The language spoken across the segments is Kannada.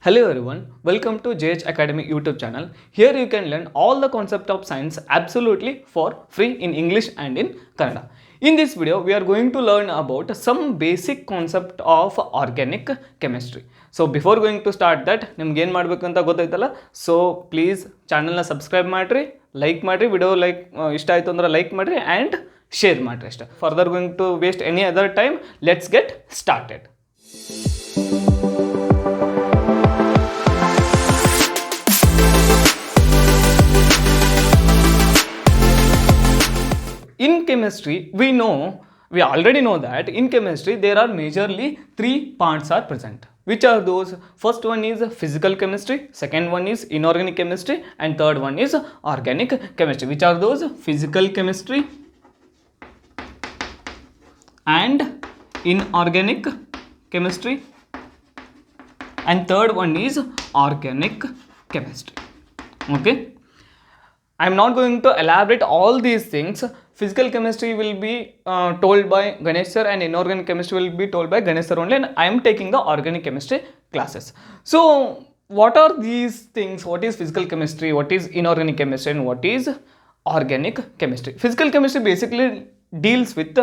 Hello everyone, welcome to JH Academy YouTube channel. Here you can learn all the concept of science absolutely for free in English and in Kannada. In this video, we are going to learn about some basic concept of organic chemistry. So before going to start that, ನಿಮ್ಗೆ ಏನು ಮಾಡಬೇಕು ಅಂತ ಗೊತ್ತಾಯ್ತಲ್ಲ. So please channel ನ subscribe ಮಾಡ್ರಿ, like ಮಾಡ್ರಿ, video like ಇಷ್ಟ ಆಯ್ತು ಅಂದ್ರೆ like ಮಾಡ್ರಿ and share ಮಾಡ್ರಿ ಅಷ್ಟೇ. Further going to waste any other time, let's get started. In chemistry, we already know that in chemistry there are majorly three parts are present. Which are those? First one is physical chemistry, second one is inorganic chemistry, and third one is organic chemistry. Which are those? Physical chemistry and inorganic chemistry, and third one is organic chemistry. Okay, I am not going to elaborate all these things. Physical chemistry will be told by Ganesh sir and inorganic chemistry will be told by Ganesh sir only, and I am taking the organic chemistry classes. So what are these things? What is physical chemistry? What is inorganic chemistry? And what is organic chemistry? Physical chemistry basically deals with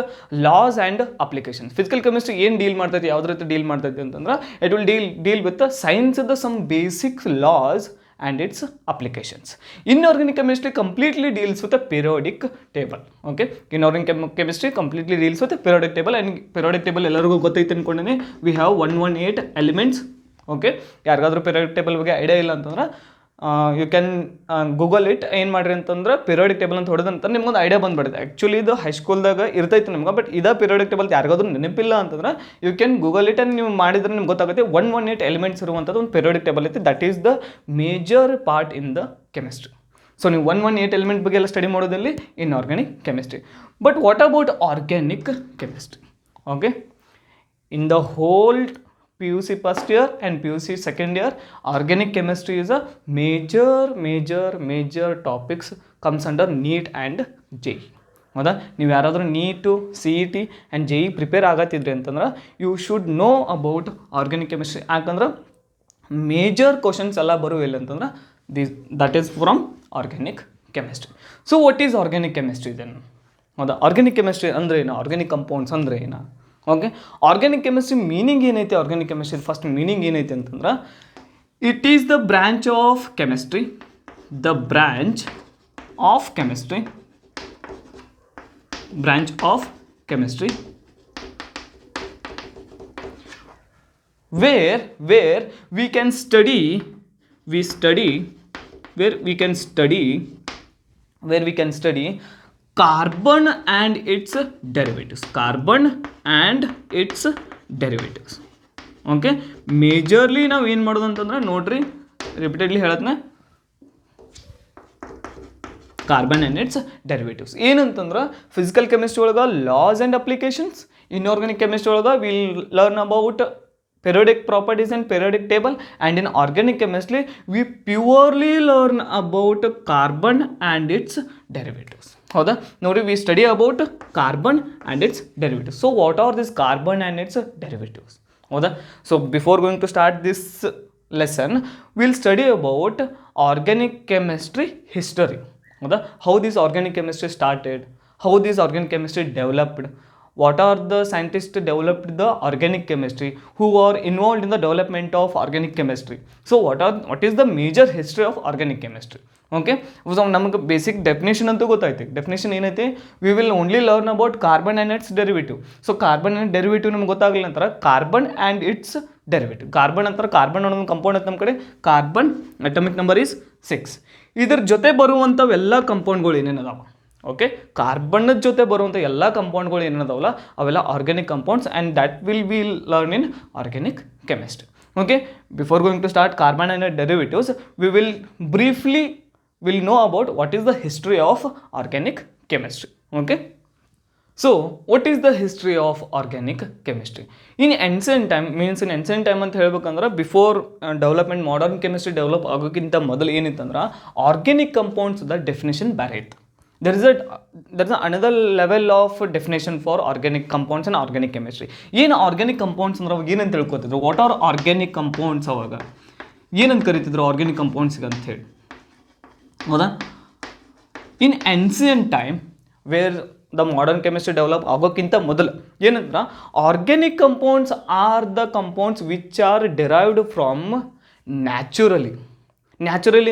laws and applications. Physical chemistry ಏನು ಡೀಲ್ ಮಾಡ್ತೈತಿ, ಯಾವ್ದ್ರ ರೀತಿ ಡೀಲ್ ಮಾಡ್ತೈತಿ ಅಂತಂದ್ರೆ it will deal with science the some basic laws and its applications. Inorganic chemistry completely deals with a periodic table. Okay, inorganic chemistry completely deals with a periodic table, and periodic table ಎಲ್ಲರಿಗೂ ಗೊತ್ತೈತೆ ಅನ್ಕೊಂಡೇನೆ. We have 118 elements. Okay, ಯಾರಿಗಾದ್ರೂ periodic table ಬಗ್ಗೆ ಐಡಿಯಾ ಇಲ್ಲ ಅಂತಂದ್ರೆ ಯು ಕ್ಯಾನ್ ಗೂಗಲ್ ಇಟ್. ಏನು ಮಾಡಿರಿ ಅಂತಂದ್ರೆ periodic table ಅಂತ ಹೊಡೆದಂತ ನಿಮ್ಗೊಂದು ಐಡಿಯಾ ಬಂದ್ಬಿಡುತ್ತೆ. ಆ್ಯಕ್ಚುಲಿ ಇದು ಹೈಸ್ಕೂಲ್ದಾಗ ಇರ್ತೈತೆ ನಿಮ್ಗೆ, ಬಟ್ ಇದೇ periodic table ಯಾರಿಗಾದ್ರೂ ನೆನಪಿಲ್ಲ ಅಂತಂದ್ರೆ you can google it, and ನೀವು ಮಾಡಿದ್ರೆ ನಿಮ್ಗೆ ಗೊತ್ತಾಗುತ್ತೆ 118 ಎಲಿಮೆಂಟ್ಸ್ ಇರುವಂಥದ್ದು ಒಂದು periodic table ಐತಿ. That is the major part in the chemistry. So ನೀವು 118 ಎಲಿಮೆಂಟ್ ಬಗ್ಗೆ ಎಲ್ಲ ಸ್ಟಡಿ ಮಾಡೋದಲ್ಲಿ inorganic chemistry. But what about organic chemistry? Okay, in the whole PUC first year and PUC second year, organic chemistry is a major topics comes under NEET and JEE. ಹೌದಾ? ನೀವು ಯಾರಾದರೂ NEET CET and JEE prepare ಆಗತ್ತಿದ್ರಿ ಅಂತಂದ್ರೆ you should know about organic chemistry. ಯಾಕಂದ್ರೆ ಮೇಜರ್ ಕ್ವಶನ್ಸ್ ಎಲ್ಲ ಬರುವಿಲ್ಲ ಅಂತಂದ್ರೆ that is from organic chemistry. So what is organic chemistry then? ಹೌದಾ? ಆರ್ಗ್ಯಾನಿಕ್ ಕೆಮಿಸ್ಟ್ರಿ ಅಂದ್ರೆ ಏನು? ಆರ್ಗ್ಯಾನಿಕ್ ಕಂಪೌಂಡ್ಸ್ ಅಂದ್ರೆ ಏನು? ಓಕೆ, ಆರ್ಗ್ಯಾನಿಕ್ ಕೆಮಿಸ್ಟ್ರಿ ಮೀನಿಂಗ್ ಏನೈತಿ? ಆರ್ಗ್ಯಾನಿಕ್ ಕೆಮಿಸ್ಟ್ರಿ ಫಸ್ಟ್ ಮೀನಿಂಗ್ ಏನೈತಿ ಅಂತಂದ್ರೆ it is the branch of chemistry, where we can study carbon and its derivatives. Okay, majorly ನಾವು ಏನು ಮಾಡೋದು ಅಂತಂದ್ರೆ ನೋಡ್ರಿ, ರಿಪೀಟೆಡ್ಲಿ ಹೇಳತ್ನ ಕಾರ್ಬನ್ ಆ್ಯಂಡ್ ಇಟ್ಸ್ ಡೆರಿವೇಟಿವ್ಸ್. ಏನಂತಂದ್ರೆ ಫಿಸಿಕಲ್ ಕೆಮಿಸ್ಟ್ರಿ ಒಳಗೆ laws and applications, inorganic chemistry ಒಳಗೆ will learn about periodic properties and periodic table, and in organic chemistry we purely learn about carbon and its derivatives. ಹೌದಾ? ನೋಡಿ, we study about carbon and its derivatives. So what are these carbon and its derivatives? ಹೌದಾ? So before going to start this lesson, we'll study about organic chemistry history. ಹೌದಾ? How this organic chemistry started, how this organic chemistry developed, what are the scientists developed the organic chemistry, who are involved in the development of organic chemistry. So what is the major history of organic chemistry? Okay, so ನಮಗೆ ಬೇಸಿಕ್ ಡೆಫಿನೇಷನ್ ಅಂತೂ ಗೊತ್ತಾಯ್ತು. ಡೆಫಿನೇಷನ್ ಏನೈತಿ? We will only learn about carbon and it's derivative. So carbon and derivative ನಮ್ಗೆ ಗೊತ್ತಾಗಲಿಲ್ಲ ನಂತರ carbon and it's derivative. Carbon ಅಂತಾರೆ, ಕಾರ್ಬನ್ ಅನ್ನೋದು ಕಂಪೌಂಡ್ ಅಂತ ನಮ್ಮ ಕಡೆ. Carbon atomic number is 6. ಇದ್ರ ಜೊತೆ ಬರುವಂಥವೆಲ್ಲ ಕಂಪೌಂಡ್ಗಳು ಏನೇನದಾವ? ಓಕೆ, ಕಾರ್ಬನ್ ಜೊತೆ ಬರುವಂಥ ಎಲ್ಲ ಕಂಪೌಂಡ್ಗಳು ಏನೇನದಾವಲ್ಲ ಅವೆಲ್ಲ organic compounds, and that will be learn in organic chemistry. Okay, before going to start carbon and derivatives, we will briefly know about what is the history of organic chemistry. Okay, so what is the history of organic chemistry? In ancient time ಅಂತ ಹೇಳ್ಬೇಕಂದ್ರೆ before development modern chemistry develop ಆಗೋಕ್ಕಿಂತ ಮೊದಲು ಏನಿತ್ತಂದ್ರೆ ಆರ್ಗ್ಯಾನಿಕ್ ಕಂಪೌಂಡ್ಸ್ ದ ಡೆಫಿನೇಷನ್ ಬೇರೆ ಇತ್ತು. there is another level of definition for organic compounds and organic chemistry. ಏನು ಆರ್ಗ್ಯಾನಿಕ್ ಕಂಪೌಂಡ್ಸ್ ಅಂದ್ರೆ ಅವಾಗ ಏನಂತ ತಿಳ್ಕೊತಿದ್ರು? What are organic compounds? ಅವಾಗ ಏನಂತ ಕರಿತಿದ್ರು ಆರ್ಗ್ಯಾನಿಕ್ ಕಂಪೌಂಡ್ಸ್ಗೆ ಅಂತ ಹೇಳಿ, ಹೌದಾ? In ancient time where the modern chemistry develop ಆಗೋಕ್ಕಿಂತ ಮೊದಲು ಏನಂದ್ರೆ organic compounds are the compounds which are derived from naturally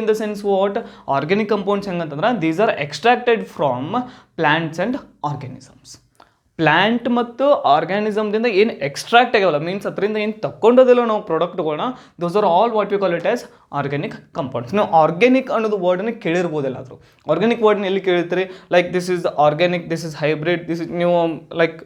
in the sense what organic compounds ಹೆಂಗಂತಂದ್ರೆ these are extracted from plants and organisms. Plant ಮತ್ತು ಆರ್ಗ್ಯಾನಿಸಮ್ದಿಂದ ಏನು ಎಕ್ಸ್ಟ್ರಾಕ್ಟ್ ಆಗ್ಯಾವಲ್ಲ, ಮೀನ್ಸ್ ಅದರಿಂದ ಏನು ತಗೊಂಡೋದಿಲ್ಲ ನಾವು ಪ್ರಾಡಕ್ಟ್ಗಳನ್ನ, those are all what we call it as organic compounds. ನೀವು ಆರ್ಗ್ಯಾನಿಕ್ ಅನ್ನೋದು ವರ್ಡನ್ನ ಕೇಳಿರ್ಬೋದಿಲ್ಲ, ಆದರೂ ಆರ್ಗ್ಯಾನಿಕ್ ವರ್ಡ್ನ ಎಲ್ಲಿ ಕೇಳಿರ್ತೀರಿ? Like this is organic, this is hybrid, this is ನೀವು ಲೈಕ್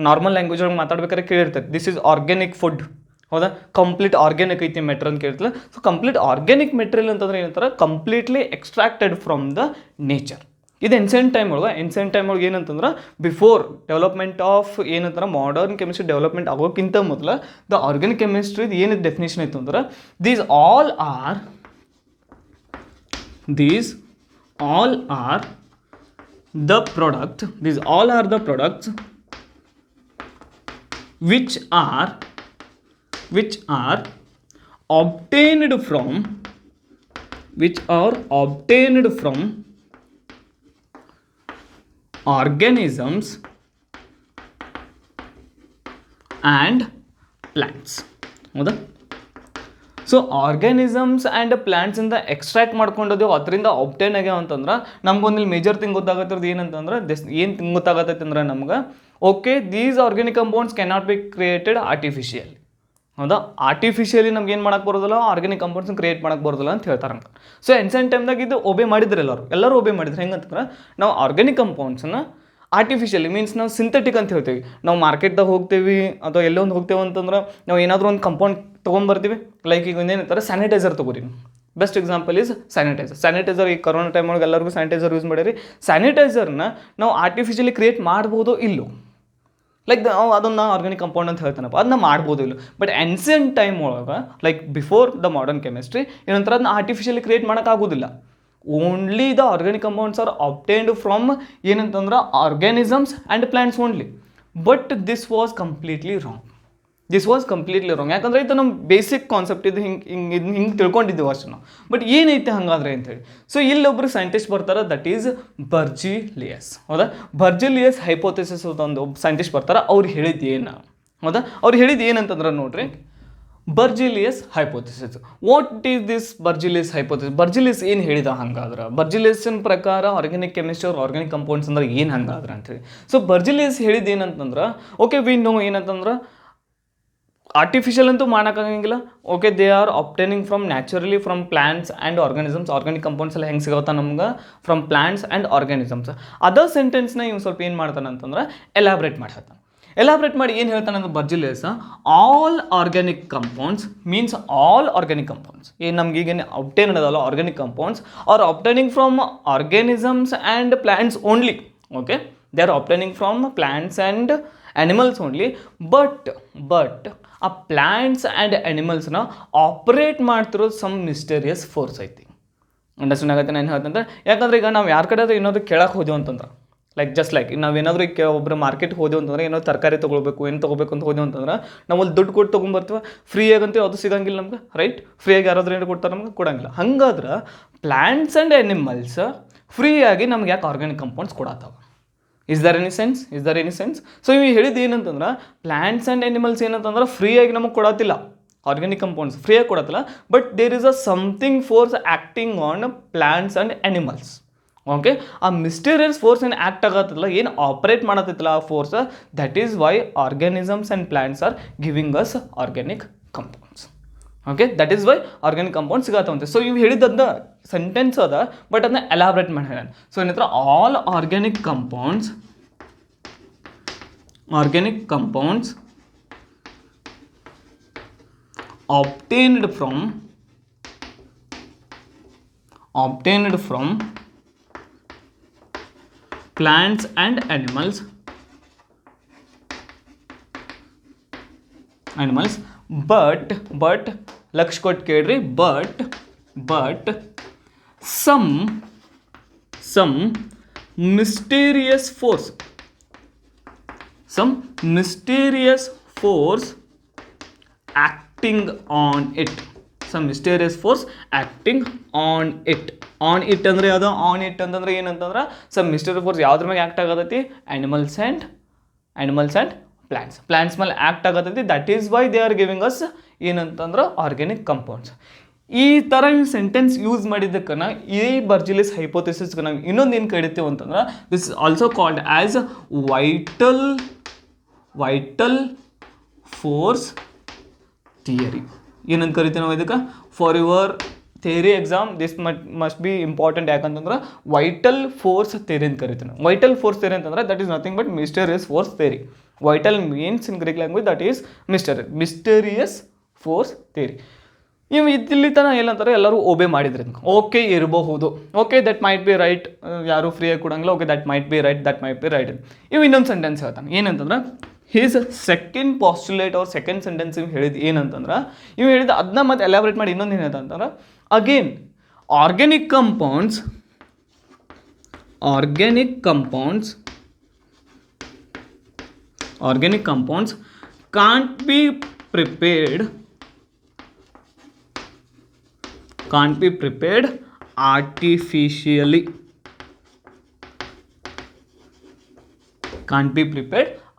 ನಾರ್ಮಲ್ ಲ್ಯಾಂಗ್ವೇಜ್ ಒಳಗೆ ಮಾತಾಡ್ಬೇಕಾದ್ರೆ ಕೇಳಿರ್ತಾರೆ ದಿಸ್ ಇಸ್ ಆರ್ಗ್ಯಾನಿಕ್ ಫುಡ್, ಹೌದಾ? ಕಂಪ್ಲೀಟ್ ಆರ್ಗ್ಯಾನಿಕ್ ಐತಿ ಮೆಟೀರಿಯಲ್ ಅಂತ ಕೇಳ್ತಿಲ್ಲ. ಸೊ ಕಂಪ್ಲೀಟ್ ಆರ್ಗ್ಯಾನಿಕ್ ಮೆಟೀರಿಯಲ್ ಅಂತಂದ್ರೆ ಏನಂತಾರೆ, completely extracted from the nature. ಇದು ಎನ್ಸೆಂಟ್ ಟೈಮ್ ಒಳಗೆ ಏನಂತಂದ್ರೆ ಬಿಫೋರ್ ಡೆವಲಪ್ಮೆಂಟ್ ಆಫ್ ಏನಂತಾರೆ ಮಾಡರ್ನ್ ಕೆಮಿಸ್ಟ್ರಿ ಡೆವಲಪ್ಮೆಂಟ್ ಆಗೋಕ್ಕಿಂತ ಮೊದಲು ದ ಆರ್ಗ್ಯಾನಿಕ್ ಕೆಮಿಸ್ಟ್ರಿ ಏನಿದೆ ಡೆಫಿನೇಷನ್ ಇತ್ತು ಅಂದ್ರೆ these all are the products which are obtained from organisms and plants, ಹೌದಾ? ಸೊ ಆರ್ಗ್ಯಾನಿಸಮ್ಸ್ ಆ್ಯಂಡ್ ಪ್ಲ್ಯಾಂಟ್ಸಿಂದ ಎಕ್ಸ್ಟ್ರಾಕ್ಟ್ ಮಾಡ್ಕೊಂಡಿದ್ದೇವೆ, ಅದರಿಂದ ಆಬ್ಟೈನ್ ಆಗ್ಯಾವ ಅಂತಂದ್ರೆ ನಮ್ಗೊಂದು ಇಲ್ಲಿ ಮೇಜರ್ ಥಿಂಗ್ ಗೊತ್ತಾಗತ್ತಿರೋದು ಏನಂತಂದ್ರೆ ಏನು ಗೊತ್ತಾಗತ್ತೈತೆ ಅಂದ್ರೆ ನಮ್ಗೆ okay these organic compounds cannot be created artificially, ಹೌದಾ? ಆರ್ಟಿಫಿಷಿಯಲಿ ನಮ್ಗೆ ಏನು ಮಾಡಕ್ಕೆ ಬರೋದಿಲ್ಲ, ಆರ್ಗ್ಯಾನಿಕ್ ಕಂಪೌಂಡ್ಸ್ನ ಕ್ರಿಯೇಟ್ ಮಾಡಕ್ಕೆ ಬರೋದಿಲ್ಲ ಅಂತ ಹೇಳ್ತಾರೆ. ಸೊ ಎನ್ಸೆಂಟ್ ಟೈಮ್ದಾಗ ಇದು ಒಬೇ ಮಾಡಿದ್ರೆ ಎಲ್ಲರೂ ಒಬೇ ಮಾಡಿದ್ರೆ ಹೆಂಗಂತಂದ್ರೆ ನಾವು ಆರ್ಗ್ಯಾನಿಕ್ ಕಂಪೌಂಡ್ಸನ್ನ ಆರ್ಟಿಫಿಷಿಯಲಿ ಮೀನ್ಸ್ ನಾವು ಸಿಂಥೆಟಿಕ್ ಅಂತ ಹೇಳ್ತೀವಿ. ನಾವು ಮಾರ್ಕೆಟ್ದಾಗ ಹೋಗ್ತೀವಿ ಅಥವಾ ಎಲ್ಲೋ ಒಂದು ಹೋಗ್ತೇವೆ ಅಂತಂದ್ರೆ ನಾವು ಏನಾದರೂ ಒಂದು ಕಂಪೌಂಡ್ ತೊಗೊಂಬರ್ತೀವಿ. ಲೈಕ್ ಈಗ ಏನಂತಾರೆ ಸ್ಯಾನಿಟೈಸರ್ ತೊಗೋರಿ, ಬೆಸ್ಟ್ ಎಕ್ಸಾಂಪಲ್ ಈಸ್ ಸ್ಯಾನಿಟೈಸರ್. ಈ ಕೊರೋನಾ ಟೈಮ್ ಒಳಗೆ ಎಲ್ಲರಿಗೂ ಸ್ಯಾನಿಟೈಸರ್ ಯೂಸ್ ಮಾಡಿರಿ. ಸ್ಯಾನಿಟೈಸರ್ನ ನಾವು ಆರ್ಟಿಫಿಷಿಯಲಿ ಕ್ರಿಯೇಟ್ ಮಾಡ್ಬೋದು ಇಲ್ಲೋ, ಲೈಕ್ ಅದನ್ನು ಆರ್ಗ್ಯಾನಿಕ್ ಕಂಪೌಂಡ್ ಅಂತ ಹೇಳ್ತಾನಪ್ಪ, ಅದನ್ನ ಮಾಡ್ಬೋದು ಇಲ್ಲ. ಬಟ್ ಎನ್ಸಿಯಂಟ್ ಟೈಮ್ ಒಳಗೆ like before the modern chemistry ಏನಂತಾರೆ ಅದನ್ನ ಆರ್ಟಿಫಿಷಿಯಲಿ ಕ್ರಿಯೇಟ್ ಮಾಡೋಕ್ಕಾಗೋದಿಲ್ಲ. Only the organic compounds are obtained from ಏನಂತಂದ್ರೆ organisms and plants only. But this was completely wrong. ಯಾಕಂದರೆ ಇದು ನಮ್ಮ ಬೇಸಿಕ್ ಕಾನ್ಸೆಪ್ಟ್, ಇದು ಹಿಂಗೆ ತಿಳ್ಕೊಂಡಿದ್ದೀವಿ ಅಷ್ಟು ನಾವು. ಬಟ್ ಏನೈತೆ ಹಾಗಾದ್ರೆ ಅಂತೇಳಿ. ಸೊ ಇಲ್ಲೊಬ್ರು ಸೈಂಟಿಸ್ಟ್ ಬರ್ತಾರೆ, ದಟ್ ಈಸ್ ಬರ್ಜಿಲಿಯಸ್, ಹೌದಾ? ಬರ್ಜಿಲಿಯಸ್ ಹೈಪೋಥೆಸಿಸ್ ಒಂದು ಸೈಂಟಿಸ್ಟ್ ಬರ್ತಾರೆ. ಅವ್ರು ಹೇಳಿದ್ದು ಏನು, ಹೌದಾ? ಅವ್ರು ಹೇಳಿದ್ದು ಏನಂತಂದ್ರೆ ನೋಡ್ರಿ, Berzelius hypothesis. What is this Berzelius hypothesis? Berzelius ಏನು ಹೇಳಿದ ಹಂಗಾದ್ರೆ? ಬರ್ಜಿಲಿಯಸ್ನ ಪ್ರಕಾರ ಆರ್ಗ್ಯಾನಿಕ್ ಕೆಮಿಸ್ಟ್ರಿ ಅವ್ರು ಆರ್ಗ್ಯಾನಿಕ್ ಕಂಪೌಂಡ್ಸ್ ಅಂದ್ರೆ ಏನು ಹಂಗಾದ್ರೆ ಅಂತೇಳಿ. ಸೊ ಬರ್ಜಿಲಿಯಸ್ ಹೇಳಿದ್ದು ಏನಂತಂದ್ರೆ ಓಕೆ ವಿ ನೋ ಏನಂತಂದ್ರೆ ಆರ್ಟಿಫಿಷಿಯಲ್ ಅಂತೂ ಮಾಡೋಕ್ಕಾಗಂಗಿಲ್ಲ. Okay they are obtaining from naturally from plants and organisms. Organic compounds ಎಲ್ಲ ಹೆಂಗೆ ಸಿಗೋತಾ ನಮ್ಗೆ? From plants and organisms. Other ಸೆಂಟೆನ್ಸ್ನ ಇವ್ನು ಸ್ವಲ್ಪ ಏನು ಮಾಡ್ತಾನೆ ಅಂತಂದ್ರೆ ಎಲಾಬ್ರೇಟ್ ಮಾಡಿ ಏನು ಹೇಳ್ತಾನೆ ಅಂದ್ರೆ Berzelius, all organic compounds means all organic compounds ಏನು ನಮ್ಗೆ ಈಗೇನು ಅಬ್ಟೈನ್ ಅದಲ್ಲ organic compounds are obtaining from organisms and plants only. Okay they are obtaining from plants and animals only. But ಆ ಪ್ಲಾಂಟ್ಸ್ ಆ್ಯಂಡ್ ಆ್ಯನಿಮಲ್ಸ್ನ ಆಪ್ರೇಟ್ ಮಾಡ್ತಿರೋದು ಸಮ್ ಮಿಸ್ಟೀರಿಯಸ್ ಫೋರ್ಸ್ ಐತಿ. ಅಂಡರ್ಸ್ಟ್ಯಾಂಡ್ ಆಗುತ್ತೆ ನಾನು ಹೇಳ್ತಂದ್ರೆ? ಯಾಕಂದ್ರೆ ಈಗ ನಾವು ಯಾರ ಕಡೆ ಏನಾದರೂ ಕೇಳಕ್ಕೆ ಹೋದೆವು ಅಂತಂದ್ರೆ ಲೈಕ್ ನಾವೇನಾದರೂ ಒಬ್ಬರು ಮಾರ್ಕೆಟ್ ಹೋದೆವು ಅಂತಂದ್ರೆ ಏನೋ ತರಕಾರಿ ತೊಗೊಳ್ಬೇಕು ಏನು ತೊಗೋಬೇಕು ಅಂತ ಹೋದೆವು ಅಂತಂದ್ರೆ ನಾವು ಅಲ್ಲಿ ದುಡ್ಡು ಕೊಟ್ಟು ತೊಗೊಂಬರ್ತೀವಿ. ಫ್ರೀಯಾಗಂತೂ ಅದು ಸಿಗಂಗಿಲ್ಲ ನಮ್ಗೆ, ರೈಟ್? ಫ್ರೀಯಾಗಿ ಯಾರಾದ್ರೂ ಏನು ಕೊಡ್ತಾರೆ ನಮ್ಗೆ? ಕೊಡಂಗಿಲ್ಲ. ಹಂಗಾದ್ರೆ ಪ್ಲಾಂಟ್ಸ್ ಆ್ಯಂಡ್ ಆ್ಯನಿಮಲ್ಸ್ ಫ್ರೀಯಾಗಿ ನಮ್ಗೆ ಯಾಕೆ ಆರ್ಗ್ಯಾನಿಕ್ ಕಂಪೌಂಡ್ಸ್ ಕೊಡತ್ತಾವ? Is there any sense? So ಇವು ಹೇಳಿದ್ದು ಏನಂತಂದ್ರೆ ಪ್ಲಾಂಟ್ಸ್ ಆ್ಯಂಡ್ ಆ್ಯನಿಮಲ್ಸ್ ಏನಂತಂದ್ರೆ ಫ್ರೀಯಾಗಿ ನಮಗೆ ಕೊಡತ್ತಿಲ್ಲ, ಆರ್ಗ್ಯಾನಿಕ್ ಕಂಪೌಂಡ್ಸ್ ಫ್ರೀಯಾಗಿ ಕೊಡತ್ತಿಲ್ಲ. But there is a something force acting on plants and animals. Okay ಆ ಮಿಸ್ಟೀರಿಯಸ್ ಫೋರ್ಸ್ ಏನು ಆ್ಯಕ್ಟ್ ಆಗತ್ತಿಲ್ಲ, ಏನು ಆಪ್ರೇಟ್ ಮಾಡತ್ತಿಲ್ಲ ಆ force, that is why organisms and plants are giving us organic compounds. Okay that is why organic compounds ಸಿಗತ್ತವಂತೆ. ಸೊ ಇವು ಹೇಳಿದ್ದ ಸೆಂಟೆನ್ಸ್ ಅದ, ಬಟ್ ಅದನ್ನ ಎಲಾಬ್ರೇಟ್ ಮಾಡಿ ಹೇಳ. ಸೊ ಏನಂದ್ರೆ all organic compounds obtained from plants and animals but lakh ಕೊಟ್ಟು ಕೇಳ್ರಿ, but some mysterious force acting on it. some mysterious force acting on it. On it ಅಂದರೆ ಯಾವುದು? ಆನ್ ಇಟ್ ಅಂತಂದ್ರೆ ಏನಂತಂದ್ರೆ ಸಮ್ ಮಿಸ್ಟೀರಿಯಸ್ ಫೋರ್ಸ್ ಯಾವ್ದ್ರ ಮೇಲೆ ಆ್ಯಕ್ಟ್ ಆಗತೈತಿ? ಆ್ಯನಿಮಲ್ಸ್ ಆ್ಯಂಡ್ ಪ್ಲಾಂಟ್ಸ್ ಮೇಲೆ ಆ್ಯಕ್ಟ್ ಆಗತೈತಿ. That is why they are giving us ಏನಂತಂದ್ರೆ ಆರ್ಗ್ಯಾನಿಕ್ ಕಂಪೌಂಡ್ಸ್. ಈ ಥರ ಸೆಂಟೆನ್ಸ್ ಯೂಸ್ ಮಾಡಿದ್ದಕ್ಕೆ ಈ ಬರ್ಜಿಲಿಸ್ ಹೈಪೋಥೆಸಿಸ್ಗೆ ನಾವು ಇನ್ನೊಂದು ಏನು ಕರಿತೀವಿ ಅಂತಂದ್ರೆ this is also called as vital force theory. ಏನಂತ ಕರಿತೀವಿ ನಾವು ಇದಕ್ಕೆ? For your theory exam this must be important. ಯಾಕಂತಂದ್ರೆ ವೈಟಲ್ ಫೋರ್ಸ್ ಥಿಯರಿ ಅಂತ ಕರಿತೀವಿ ನಾವು. ವೈಟಲ್ ಫೋರ್ಸ್ ಥಿಯರಿ ಅಂತಂದ್ರೆ that is nothing but mysterious force theory. Vital means in Greek language that is mysterious force theory. ಇವು ಇಲ್ಲಿ ತನಕ ಏನಂತಾರೆ ಎಲ್ಲರೂ ಒಬೆ ಮಾಡಿದ್ರೆ ಓಕೆ ಇರಬಹುದು, okay that might be right, ಯಾರು ಫ್ರೀಯಾಗಿ ಕೊಡಂಗಿಲ್ಲ, okay that might be right, that might be right. ಇವು ಇನ್ನೊಂದು ಸೆಂಟೆನ್ಸ್ ಹೇಳ್ತಾನೆ ಏನಂತಂದ್ರೆ ಹೀಸ್ ಸೆಕೆಂಡ್ ಪಾಸ್ಟುಲೇಟ್ ಅವ್ರ ಸೆಕೆಂಡ್ ಸೆಂಟೆನ್ಸ್ ಇವ್ ಹೇಳಿದ್ದು ಏನಂತಂದ್ರೆ ಇವು ಹೇಳಿದ ಅದನ್ನ ಮತ್ತೆ ಎಲಾಬ್ರೇಟ್ ಮಾಡಿ ಇನ್ನೊಂದು ಏನು ಹೇಳ್ತಾ ಅಂತಂದ್ರೆ again organic compounds can't be prepared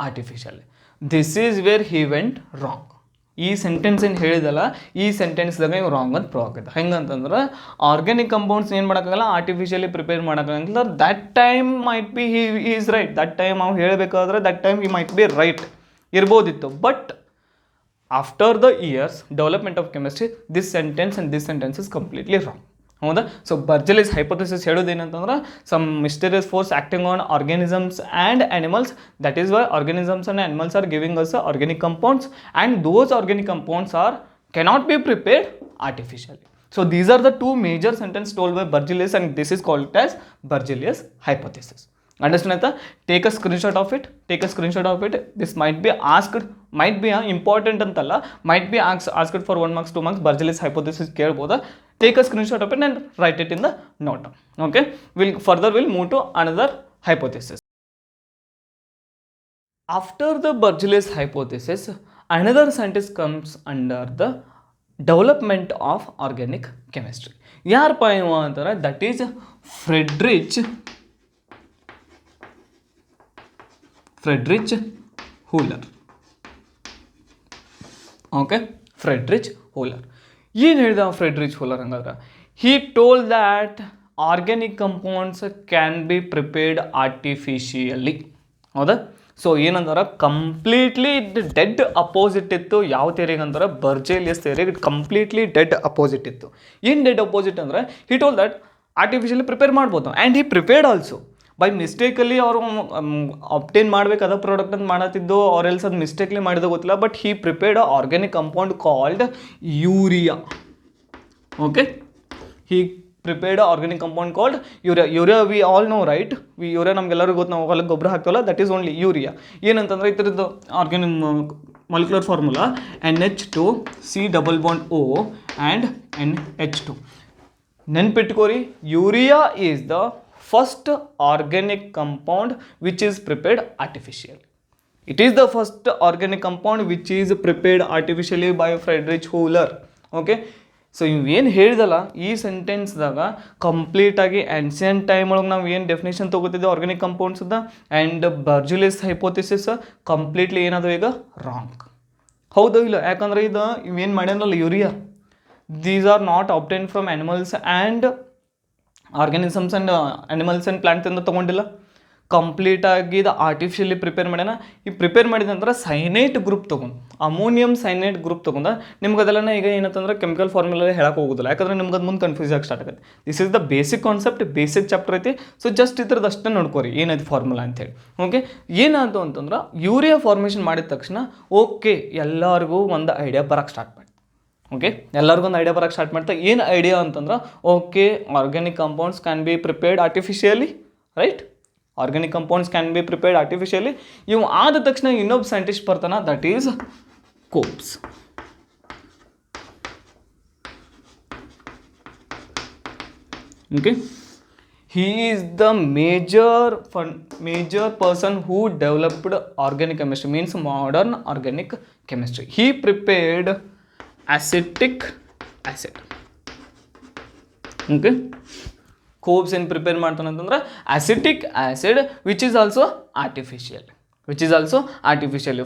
artificially. This is where he went wrong. ಈ ಸೆಂಟೆನ್ಸ್ ಏನು ಹೇಳಿದಲ್ಲ ಈ ಸೆಂಟೆನ್ಸ್ದಾಗ ಇವು ರಾಂಗ್ ಅಂತ ಪ್ರೂವ್ ಆಗುತ್ತೆ. ಹೆಂಗಂತಂದ್ರೆ ಆರ್ಗ್ಯಾನಿಕ್ ಕಂಪೌಂಡ್ಸ್ ಏನು ಮಾಡೋಕ್ಕಾಗಲ್ಲ, ಆರ್ಟಿಫಿಷಿಯಲಿ ಪ್ರಿಪೇರ್ ಮಾಡೋಕ್ಕಾಗಲ್ಲ. That time might be he is right. That time ಅವ್ನು ಹೇಳಬೇಕಾದ್ರೆ that time he might be right ಇರ್ಬೋದಿತ್ತು. But after the years development of chemistry this sentence is completely wrong. ಹೌದಾ? ಸೊ ಬರ್ಜಲಿಸ್ ಹೈಪೋಥೆಸಿಸ್ ಹೇಳೋದೇನಂತಂದ್ರೆ some mysterious force acting on organisms and animals. That is why organisms and animals are giving us organic compounds and those organic compounds cannot be prepared artificially. So these are the two major sentences told by Berzelius and this is called as Berzelius hypothesis. Understand that? Take a screenshot of it. This might be asked, might be important antalla, might be asked for 1 marks 2 marks. Berzelius hypothesis kelboda. Take a screenshot of it and write it in the note. Okay, we'll move to another hypothesis. After the Berzelius hypothesis, another scientist comes under the development of organic chemistry. ಯಾರಪ್ಪ ಇವ ಅಂತಾರೆ? That is Friedrich Wohler. Okay, Friedrich Wohler ಏನು ಹೇಳಿದ ಫ್ರೆಡ್ರಿಚ್ ಹೂಲರ್ ಹಂಗಾದ್ರೆ? He told that organic compounds can be prepared artificially. ಹೌದಾ? ಸೊ ಏನಂತಾರೆ ಕಂಪ್ಲೀಟ್ಲಿ ಡೆಡ್ ಅಪೋಸಿಟ್ ಇತ್ತು. ಯಾವ ಥಿಯರಿಗೆ ಅಂತಾರೆ? ಬರ್ಜೇಲಿಯಸ್ ಥಿಯರಿಗೆ ಕಂಪ್ಲೀಟ್ಲಿ ಡೆಡ್ ಅಪೋಸಿಟ್ ಇತ್ತು. ಏನು ಡೆಡ್ ಅಪೋಸಿಟ್ ಅಂದರೆ he told that artificially prepare ಮಾಡ್ಬೋದು and he prepared also. By mistakenly ಅವರು ಅಬ್ಟೇನ್ ಮಾಡಬೇಕಾದ ಪ್ರಾಡಕ್ಟ್ ಅಂತ ಮಾಡತ್ತಿದ್ದು ಅವ್ರ ಎಲ್ಸ್ ಅದು ಮಿಸ್ಟೇಕ್ಲಿ ಮಾಡಿದ ಗೊತ್ತಿಲ್ಲ. But he prepared organic compound called urea. Okay, he prepared organic compound called urea we all know right. Urea ನಮ್ಗೆಲ್ಲರಿಗೂ ಗೊತ್ತು, ನಾವು ಹೊಲಕ್ಕೆ ಗೊಬ್ಬರ ಹಾಕ್ತವಲ್ಲ, ದಟ್ ಈಸ್ ಓನ್ಲಿ ಯೂರಿಯಾ. ಏನಂತಂದ್ರೆ ಈ ಥರದ್ದು organic molecular formula NH2C+O and NH2. ನೆನ್ಪಿಟ್ಕೋರಿ, urea is the first organic compound which is prepared artificially. It is the first organic compound which is prepared artificially by Friedrich Hooler. Okay, so ಇವೇನು ಹೇಳಿದಲ್ಲ ಈ ಸೆಂಟೆನ್ಸ್ದಾಗ ಕಂಪ್ಲೀಟಾಗಿ ಆನ್ಸಿಯಂಟ್ ಟೈಮ್ ಒಳಗೆ ನಾವು ಏನು ಡೆಫಿನೇಷನ್ ತೊಗೋತಿದ್ದೆ ಆರ್ಗ್ಯಾನಿಕ್ ಕಂಪೌಂಡ್ಸ್ದ ಆ್ಯಂಡ್ ಬರ್ಜುಲಿಸ್ ಹೈಪೋಥಿಸಿಸ್ ಕಂಪ್ಲೀಟ್ಲಿ ಏನಾದರೂ ಈಗ ರಾಂಗ್. ಹೌದು ಇಲ್ಲ? ಯಾಕಂದರೆ ಇದು ಇವೇನು ಮಾಡ್ಯಾನಲ್ಲ urea, these are not obtain from animals and organisms and animals and plants ಅಂತ ತೊಗೊಂಡಿಲ್ಲ. ಕಂಪ್ಲೀಟಾಗಿ ಇದು ಆರ್ಟಿಫಿಷಿಯಲಿ ಪ್ರಿಪೇರ್ ಮಾಡ್ಯಾನ. ಈ ಪ್ರಿಪೇರ್ ಮಾಡಿದ ನಂತರ ಸೈನೇಟ್ ಗ್ರೂಪ್ ತೊಗೊಂಡು, ಅಮೋನಿಯಂ ಸೈನೇಟ್ ಗ್ರೂಪ್ ತೊಗೊಂಡು ನಿಮ್ಗೆ ಅದೆಲ್ಲ ಈಗ ಏನಂತಂದ್ರೆ ಕೆಮಿಕಲ್ ಫಾರ್ಮುಲಾ ಹೇಳಕ್ಕೆ ಹೋಗೋದಿಲ್ಲ. ಯಾಕಂದರೆ ನಿಮ್ಗೆ ಅದು ಮುಂದೆ ಕನ್ಫ್ಯೂಸ್ ಆಗಿ ಸ್ಟಾರ್ಟ್ ಆಗುತ್ತೆ. This is the basic concept, basic chapter ಐತಿ. ಸೊ ಜಸ್ಟ್ ಇದ್ರದ್ದು ಅಷ್ಟೇ ನೋಡ್ಕೋರಿ ಏನೈತಿ ಫಾರ್ಮುಲಾ ಅಂತೇಳಿ. ಓಕೆ, ಏನಾಯ್ತು ಅಂತಂದ್ರೆ ಯೂರಿಯಾ ಫಾರ್ಮೇಷನ್ ಮಾಡಿದ ತಕ್ಷಣ ಓಕೆ ಎಲ್ಲರಿಗೂ ಒಂದು ಐಡಿಯಾ ಬರೋಕ್ಕೆ ಸ್ಟಾರ್ಟ್ ಮಾಡಿ. ಓಕೆ, ಎಲ್ಲರಿಗೊಂದು ಐಡಿಯಾ ಬರೋಕ್ಕೆ ಸ್ಟಾರ್ಟ್ ಮಾಡ್ತಾ ಏನು ಐಡಿಯಾ ಅಂತಂದ್ರೆ okay organic compounds can be prepared artificially, right? Organic compounds can be prepared artificially. ಇವು ಆದ ತಕ್ಷಣ ಇನ್ನೊಬ್ಬ ಸೈಂಟಿಸ್ಟ್ ಬರ್ತಾನೆ, that is ಕೋಪ್ಸ್. Okay, he is the major person who developed organic chemistry, means modern organic chemistry. He prepared acetic acid. Okay, Kolbe's ಏನು ಪ್ರಿಪೇರ್ ಮಾಡ್ತಾನೆ ಅಂತಂದ್ರೆ acetic acid which is also artificial,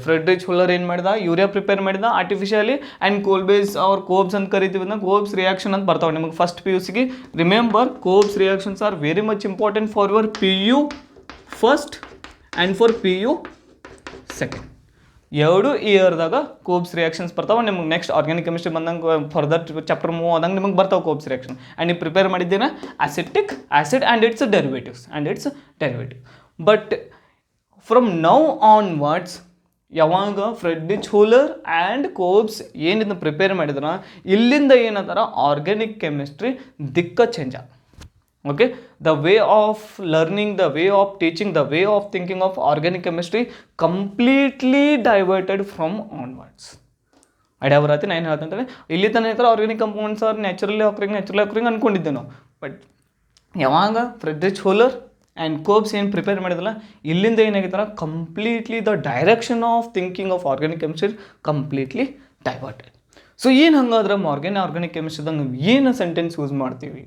Friedrich Wohler ಏನು ಮಾಡಿದ, ಯೂರಿಯಾ ಪ್ರಿಪೇರ್ ಮಾಡಿದ ಆರ್ಟಿಫಿಷಿಯಲಿ. ಆ್ಯಂಡ್ ಕೋಲ್ಬೇಸ್ ಅವ್ರ ಕೋಬ್ಸ್ ಅಂತ ಕರಿತೀವಿ, ಕೋಬ್ಸ್ ರಿಯಾಕ್ಷನ್ ಅಂತ ಬರ್ತಾವೆ ನಿಮಗೆ ಫಸ್ಟ್ PUCಗೆ. Remember, Kolbe's reactions are very much important for your PU first and for PU second. ಎರಡು ಇಯರ್ದಾಗ ಕೋಬ್ಸ್ ರಿಯಾಕ್ಷನ್ಸ್ ಬರ್ತಾವೆ ನಿಮಗೆ. ನೆಕ್ಸ್ಟ್ ಆರ್ಗ್ಯಾನಿಕ್ ಕೆಮಿಸ್ಟ್ರಿ ಬಂದಂಗೆ ಫರ್ದರ್ ಚಾಪ್ಟರ್ ಮೂವ್ ಆದಂಗೆ ನಿಮಗೆ ಬರ್ತಾವೆ ಕೋಬ್ಸ್ ರಿಯಾಕ್ಷನ್. ಆ್ಯಂಡ್ ನೀವು ಪ್ರಿಪೇರ್ ಮಾಡಿದ್ದೇನೆ acetic acid and it's derivative. But from now onwards ಯಾವಾಗ ಫ್ರೆಡ್ರಿಚ್ ಹುಲ್ಲರ್ ಆ್ಯಂಡ್ ಕೋಬ್ಸ್ ಏನಿದನ್ನು ಪ್ರಿಪೇರ್ ಮಾಡಿದ್ರ ಇಲ್ಲಿಂದ ಏನಂತಾರ ಆರ್ಗ್ಯಾನಿಕ್ ಕೆಮಿಸ್ಟ್ರಿ ದಿಕ್ಕ ಚೇಂಜ್ ಆಗ. Okay, the way of learning, the way of teaching, the way of thinking of organic chemistry completely diverted from onwards. Idea ಬರತ್ತೆ ನಾನು ಏನು ಹೇಳ್ತಂತೇಳಿ. ಇಲ್ಲಿ ತನಕ ಹೇಳ್ತಾರೆ ಆರ್ಗ್ಯಾನಿಕ್ ಕಂಪೌಂಡ್ಸ್ ಆರ್ ನ್ಯಾಚುರಲಿ ಅಕ್ರಿಂಗ್ ಅಂದ್ಕೊಂಡಿದ್ದೆ ನಾವು. ಬಟ್ ಯಾವಾಗ ಫ್ರೆಡ್ರಿಚ್ ಹುಲ್ಲರ್ ಆ್ಯಂಡ್ ಕೋಬ್ಸ್ ಏನು ಪ್ರಿಪೇರ್ ಮಾಡಿದಲ್ಲ ಇಲ್ಲಿಂದ ಏನಾಗಿತ್ತಾರ completely the direction of thinking of organic chemistry completely diverted. So ಏನು ಹಂಗಾದ್ರೆ ಆರ್ಗ್ಯಾನಿಕ್ ಕೆಮಿಸ್ಟ್ರಿದಾಗ ನಾವು ಏನು ಸೆಂಟೆನ್ಸ್ ಯೂಸ್ ಮಾಡ್ತೀವಿ,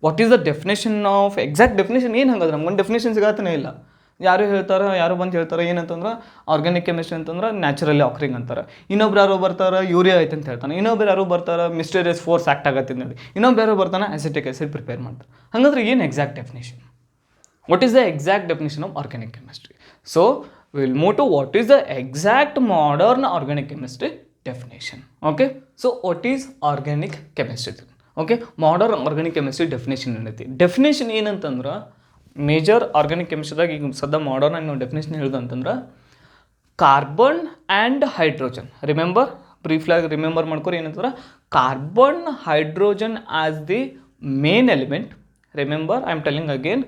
what is the definition of exact definition ಏನು ಹಂಗಾದ್ರೆ ನಮ್ಗೊಂದು ಡೆಫಿನೇಷನ್ ಸಿಗತ್ತನೇ ಇಲ್ಲ. ಯಾರು ಬಂದು ಹೇಳ್ತಾರೆ ಏನಂತಂದ್ರೆ ಆರ್ಗ್ಯಾನಿಕ್ ಕೆಮಿಸ್ಟ್ರಿ ಅಂತಂದ್ರೆ ನ್ಯಾಚುರಲಿ ಆಕ್ರಿಂಗ್ ಅಂತಾರೆ. ಇನ್ನೊಬ್ರು ಯಾರೋ ಬರ್ತಾರೆ ಯೂರಿಯಾ ಐತೆ ಅಂತ ಹೇಳ್ತಾನೆ. ಇನ್ನೊಬ್ರು ಯಾರೋ ಬರ್ತಾರೆ ಮಿಸ್ಟೀರಿಯಸ್ ಫೋರ್ಸ್ ಆ್ಯಕ್ಟ್ ಆಗತ್ತೆ ನೋಡಿ. ಇನ್ನೊಬ್ರು ಯಾರೋ ಬರ್ತಾನೆ ಅಸಿಟಿಕ್ ಆ್ಯಸಿಡ್ ಪ್ರಿಪೇರ್ ಮಾಡ್ತಾರೆ. ಹಾಗಾದ್ರೆ ಏನು exact definition? What is the exact definition of organic chemistry? So we will move to what is the exact modern organic chemistry definition. Okay, so what is organic chemistry? Okay, modern organic chemistry definition ಏನೈತಿ. ಡೆಫಿನೇಷನ್ ಏನಂತಂದ್ರೆ ಮೇಜರ್ ಆರ್ಗ್ಯಾನಿಕ್ ಕೆಮಿಸ್ಟ್ರಿದಾಗ ಈಗ ಸದ್ಯ ಮಾಡರ್ನ್ ಆಗಿ ನಾವು ಡೆಫಿನೇಷನ್ ಹೇಳಿದ ಅಂತಂದ್ರೆ ಕಾರ್ಬನ್ ಆ್ಯಂಡ್ ಹೈಡ್ರೋಜನ್. ಬ್ರೀಫ್ಲಾಗಿ ರಿಮೆಂಬರ್ ಮಾಡ್ಕೊರಿ ಏನಂತಂದ್ರೆ carbon hydrogen as the main element. Remember, I am telling again,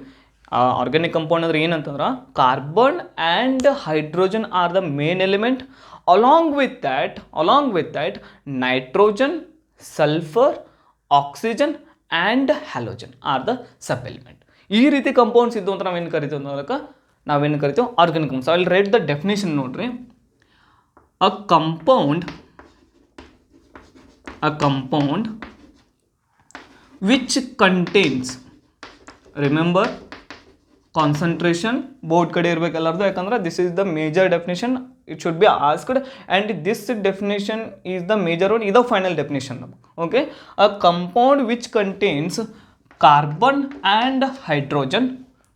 organic compound ಅಂದ್ರೆ ಏನಂತಂದ್ರೆ carbon and hydrogen are the main element. Along with that nitrogen, sulphur, oxygen and halogen are the sub element. ಈ ರೀತಿ ಕಂಪೌಂಡ್ಸ್ ಇದ್ದು ಅಂತ ನಾವೇನು ಕರಿತೀವಿ ಅನ್ನೋದಕ್ಕೆ organic compounds. I will right the definition ನೋಡ್ರಿ. A compound which contains, remember concentration board ಕಡೆ ಇರಬೇಕೆಲ್ಲರದು, ಯಾಕಂದ್ರೆ this is the major definition, it should be asked and this definition is the major one, ಇದು ಫೈನಲ್ ಡೆಫಿನೇಷನ್ ನಮಗೆ. Okay, a compound which contains carbon and hydrogen.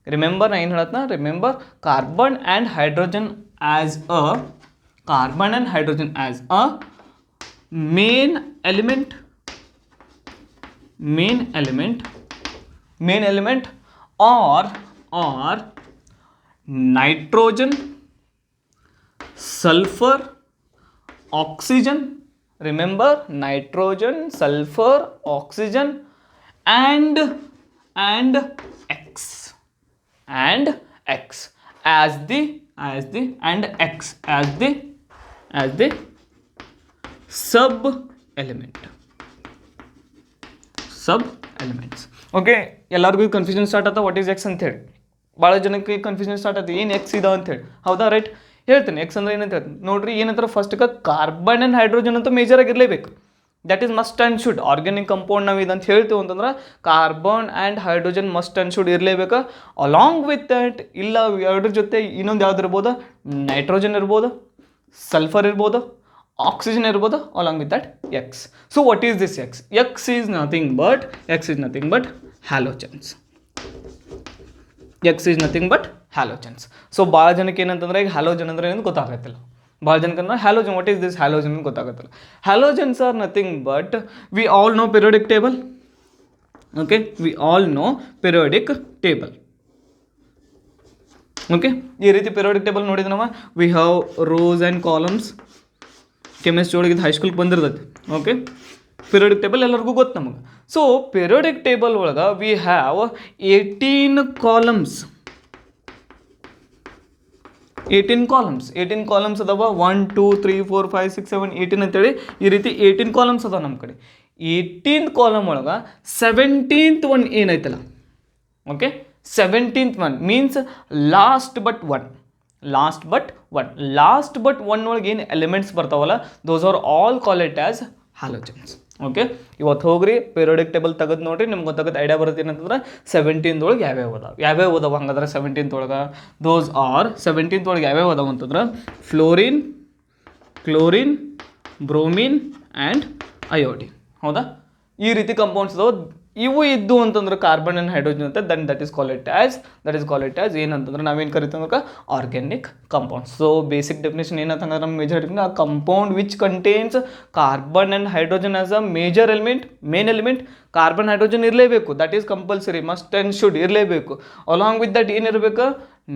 Remember ನಾ ಏನು remember carbon and hydrogen as a main element or nitrogen, sulfur, oxygen. Remember, nitrogen, sulfur, oxygen and X as the sub elements. Okay, ಎಲ್ಲರಿಗೂ ಕನ್ಫ್ಯೂಷನ್ ಸ್ಟಾರ್ಟ್ ಆಯ್ತಾ ವಾಟ್ ಈಸ್ ಎಕ್ಸ್ ಅಂತ ಹೇಳಿ. ಭಾಳ ಜನಕ್ಕೆ ಕನ್ಫ್ಯೂಷನ್ ಸ್ಟಾರ್ಟ್ ಆಯ್ತು ಏನು ಎಕ್ಸ್ ಇದೆ ಅಂತ ಹೇಳಿ. ಹೌದಾ, ರೈಟ್, ಹೇಳ್ತೀನಿ ಎಕ್ಸ್ ಅಂದ್ರೆ ಏನಂತ ಹೇಳ್ತೀನಿ ನೋಡ್ರಿ. ಏನಂತಾರೆ ಫಸ್ಟ್ಗೆ ಕಾರ್ಬನ್ ಆ್ಯಂಡ್ ಹೈಡ್ರೋಜನ್ ಅಂತೂ ಮೇಜರ್ ಆಗಿರಲೇಬೇಕು. That is must and should. Organic compound ನಾವು ಇದಂತ ಹೇಳ್ತೀವಿ ಅಂತಂದ್ರೆ carbon and hydrogen must and should ಇರಲೇಬೇಕು. ಅಲಾಂಗ್ ವಿತ್ ದ್ಯಾಟ್ ಇಲ್ಲ ಎರಡರ ಜೊತೆ ಇನ್ನೊಂದು ಯಾವ್ದು ಇರ್ಬೋದು, ನೈಟ್ರೋಜನ್ ಇರ್ಬೋದು, ಸಲ್ಫರ್ ಇರ್ಬೋದು, oxygen ಇರ್ಬೋದು, along with that X. So what is this X? X is nothing but halogens. So ಭಾಳ ಜನಕ್ಕೆ ಏನಂತಂದ್ರೆ ಈಗ ಹ್ಯಾಲೋಜನ್ ಅಂದ್ರೆ ಏನು ಗೊತ್ತಾಗತ್ತಿಲ್ಲ. ಭಾಳ ಜನಕ್ಕೆ halogen what is this halogen ಗೊತ್ತಾಗತ್ತಿಲ್ಲ. Halogens are nothing but we all know periodic table. Okay, okay, ಈ ರೀತಿ ಪಿರಿಯೋಡಿಕ್ ಟೇಬಲ್ ನೋಡಿದ್ರೆ ನಾವು we have rows and columns. Chemistry ಒಳಗೆ ಹೈಸ್ಕೂಲ್ಗೆ ಬಂದಿರ್ತೈತಿ. ಓಕೆ, ಪಿರಿಯೋಡಿಕ್ ಟೇಬಲ್ ಎಲ್ಲರಿಗೂ ಗೊತ್ತು ನಮಗೆ. ಸೊ ಪಿರಿಯೋಡಿಕ್ ಟೇಬಲ್ ಒಳಗೆ ವಿ ಹ್ಯಾವ್ 18 ಕಾಲಮ್ಸ್. 18 ಕಾಲಮ್ಸ್ ಅದಾವ. 1 2 3 4 5 6 7 18 ಅಂತೇಳಿ ಈ ರೀತಿ 18 ಕಾಲಮ್ಸ್ ಅದಾವ ನಮ್ಮ ಕಡೆ. 18th ಕಾಲಮ್ ಒಳಗೆ 17th ಒನ್ ಏನೈತಲ್ಲ, okay, 17th one means last but one ಒಳಗೆ ಏನು ಎಲಿಮೆಂಟ್ಸ್ ಬರ್ತಾವಲ್ಲ ದೋಸ್ are all call it as halogens. Okay, ಇವತ್ತು ಹೋಗ್ರಿ ಪೀರಿಯೋಡಿಕ್ ಟೇಬಲ್ ತೆಗೆದು ನೋಡಿರಿ, ನಿಮ್ಗೆ ಗೊತ್ತಾಗುತ್ತೆ, ಐಡಿಯಾ ಬರುತ್ತೆ ಏನಂತಂದ್ರೆ 17th ಒಳಗೆ ಯಾವ್ಯಾವ ಅದಾವ ಹಂಗಂದ್ರೆ 17th ಒಳಗೆ ದೋಸ್ ಆರ್ 17th ಒಳಗೆ ಯಾವ್ಯಾವ ಅದಾವ ಅಂತಂದ್ರೆ fluorine, chlorine, bromine and iodine. ಹೌದಾ, ಈ ರೀತಿ ಕಂಪೌಂಡ್ಸ್ ಅದಾವ. ಇವು ಇದ್ದು ಅಂತಂದ್ರೆ ಕಾರ್ಬನ್ ಆ್ಯಂಡ್ ಹೈಡ್ರೋಜನ್ ಅಂತ that is call it as ಏನಂತಂದ್ರೆ ನಾವೇನು ಕರಿತೀವಿ organic compounds. So basic definition ಏನಂತಂದ್ರೆ ನಮ್ಮ major a compound which contains carbon and hydrogen as a major element, main element. Carbon hydrogen ಇರಲೇಬೇಕು, that is compulsory, must and should ಇರಲೇಬೇಕು. ಅಲಾಂಗ್ ವಿತ್ ದಟ್ ಏನಿರಬೇಕು,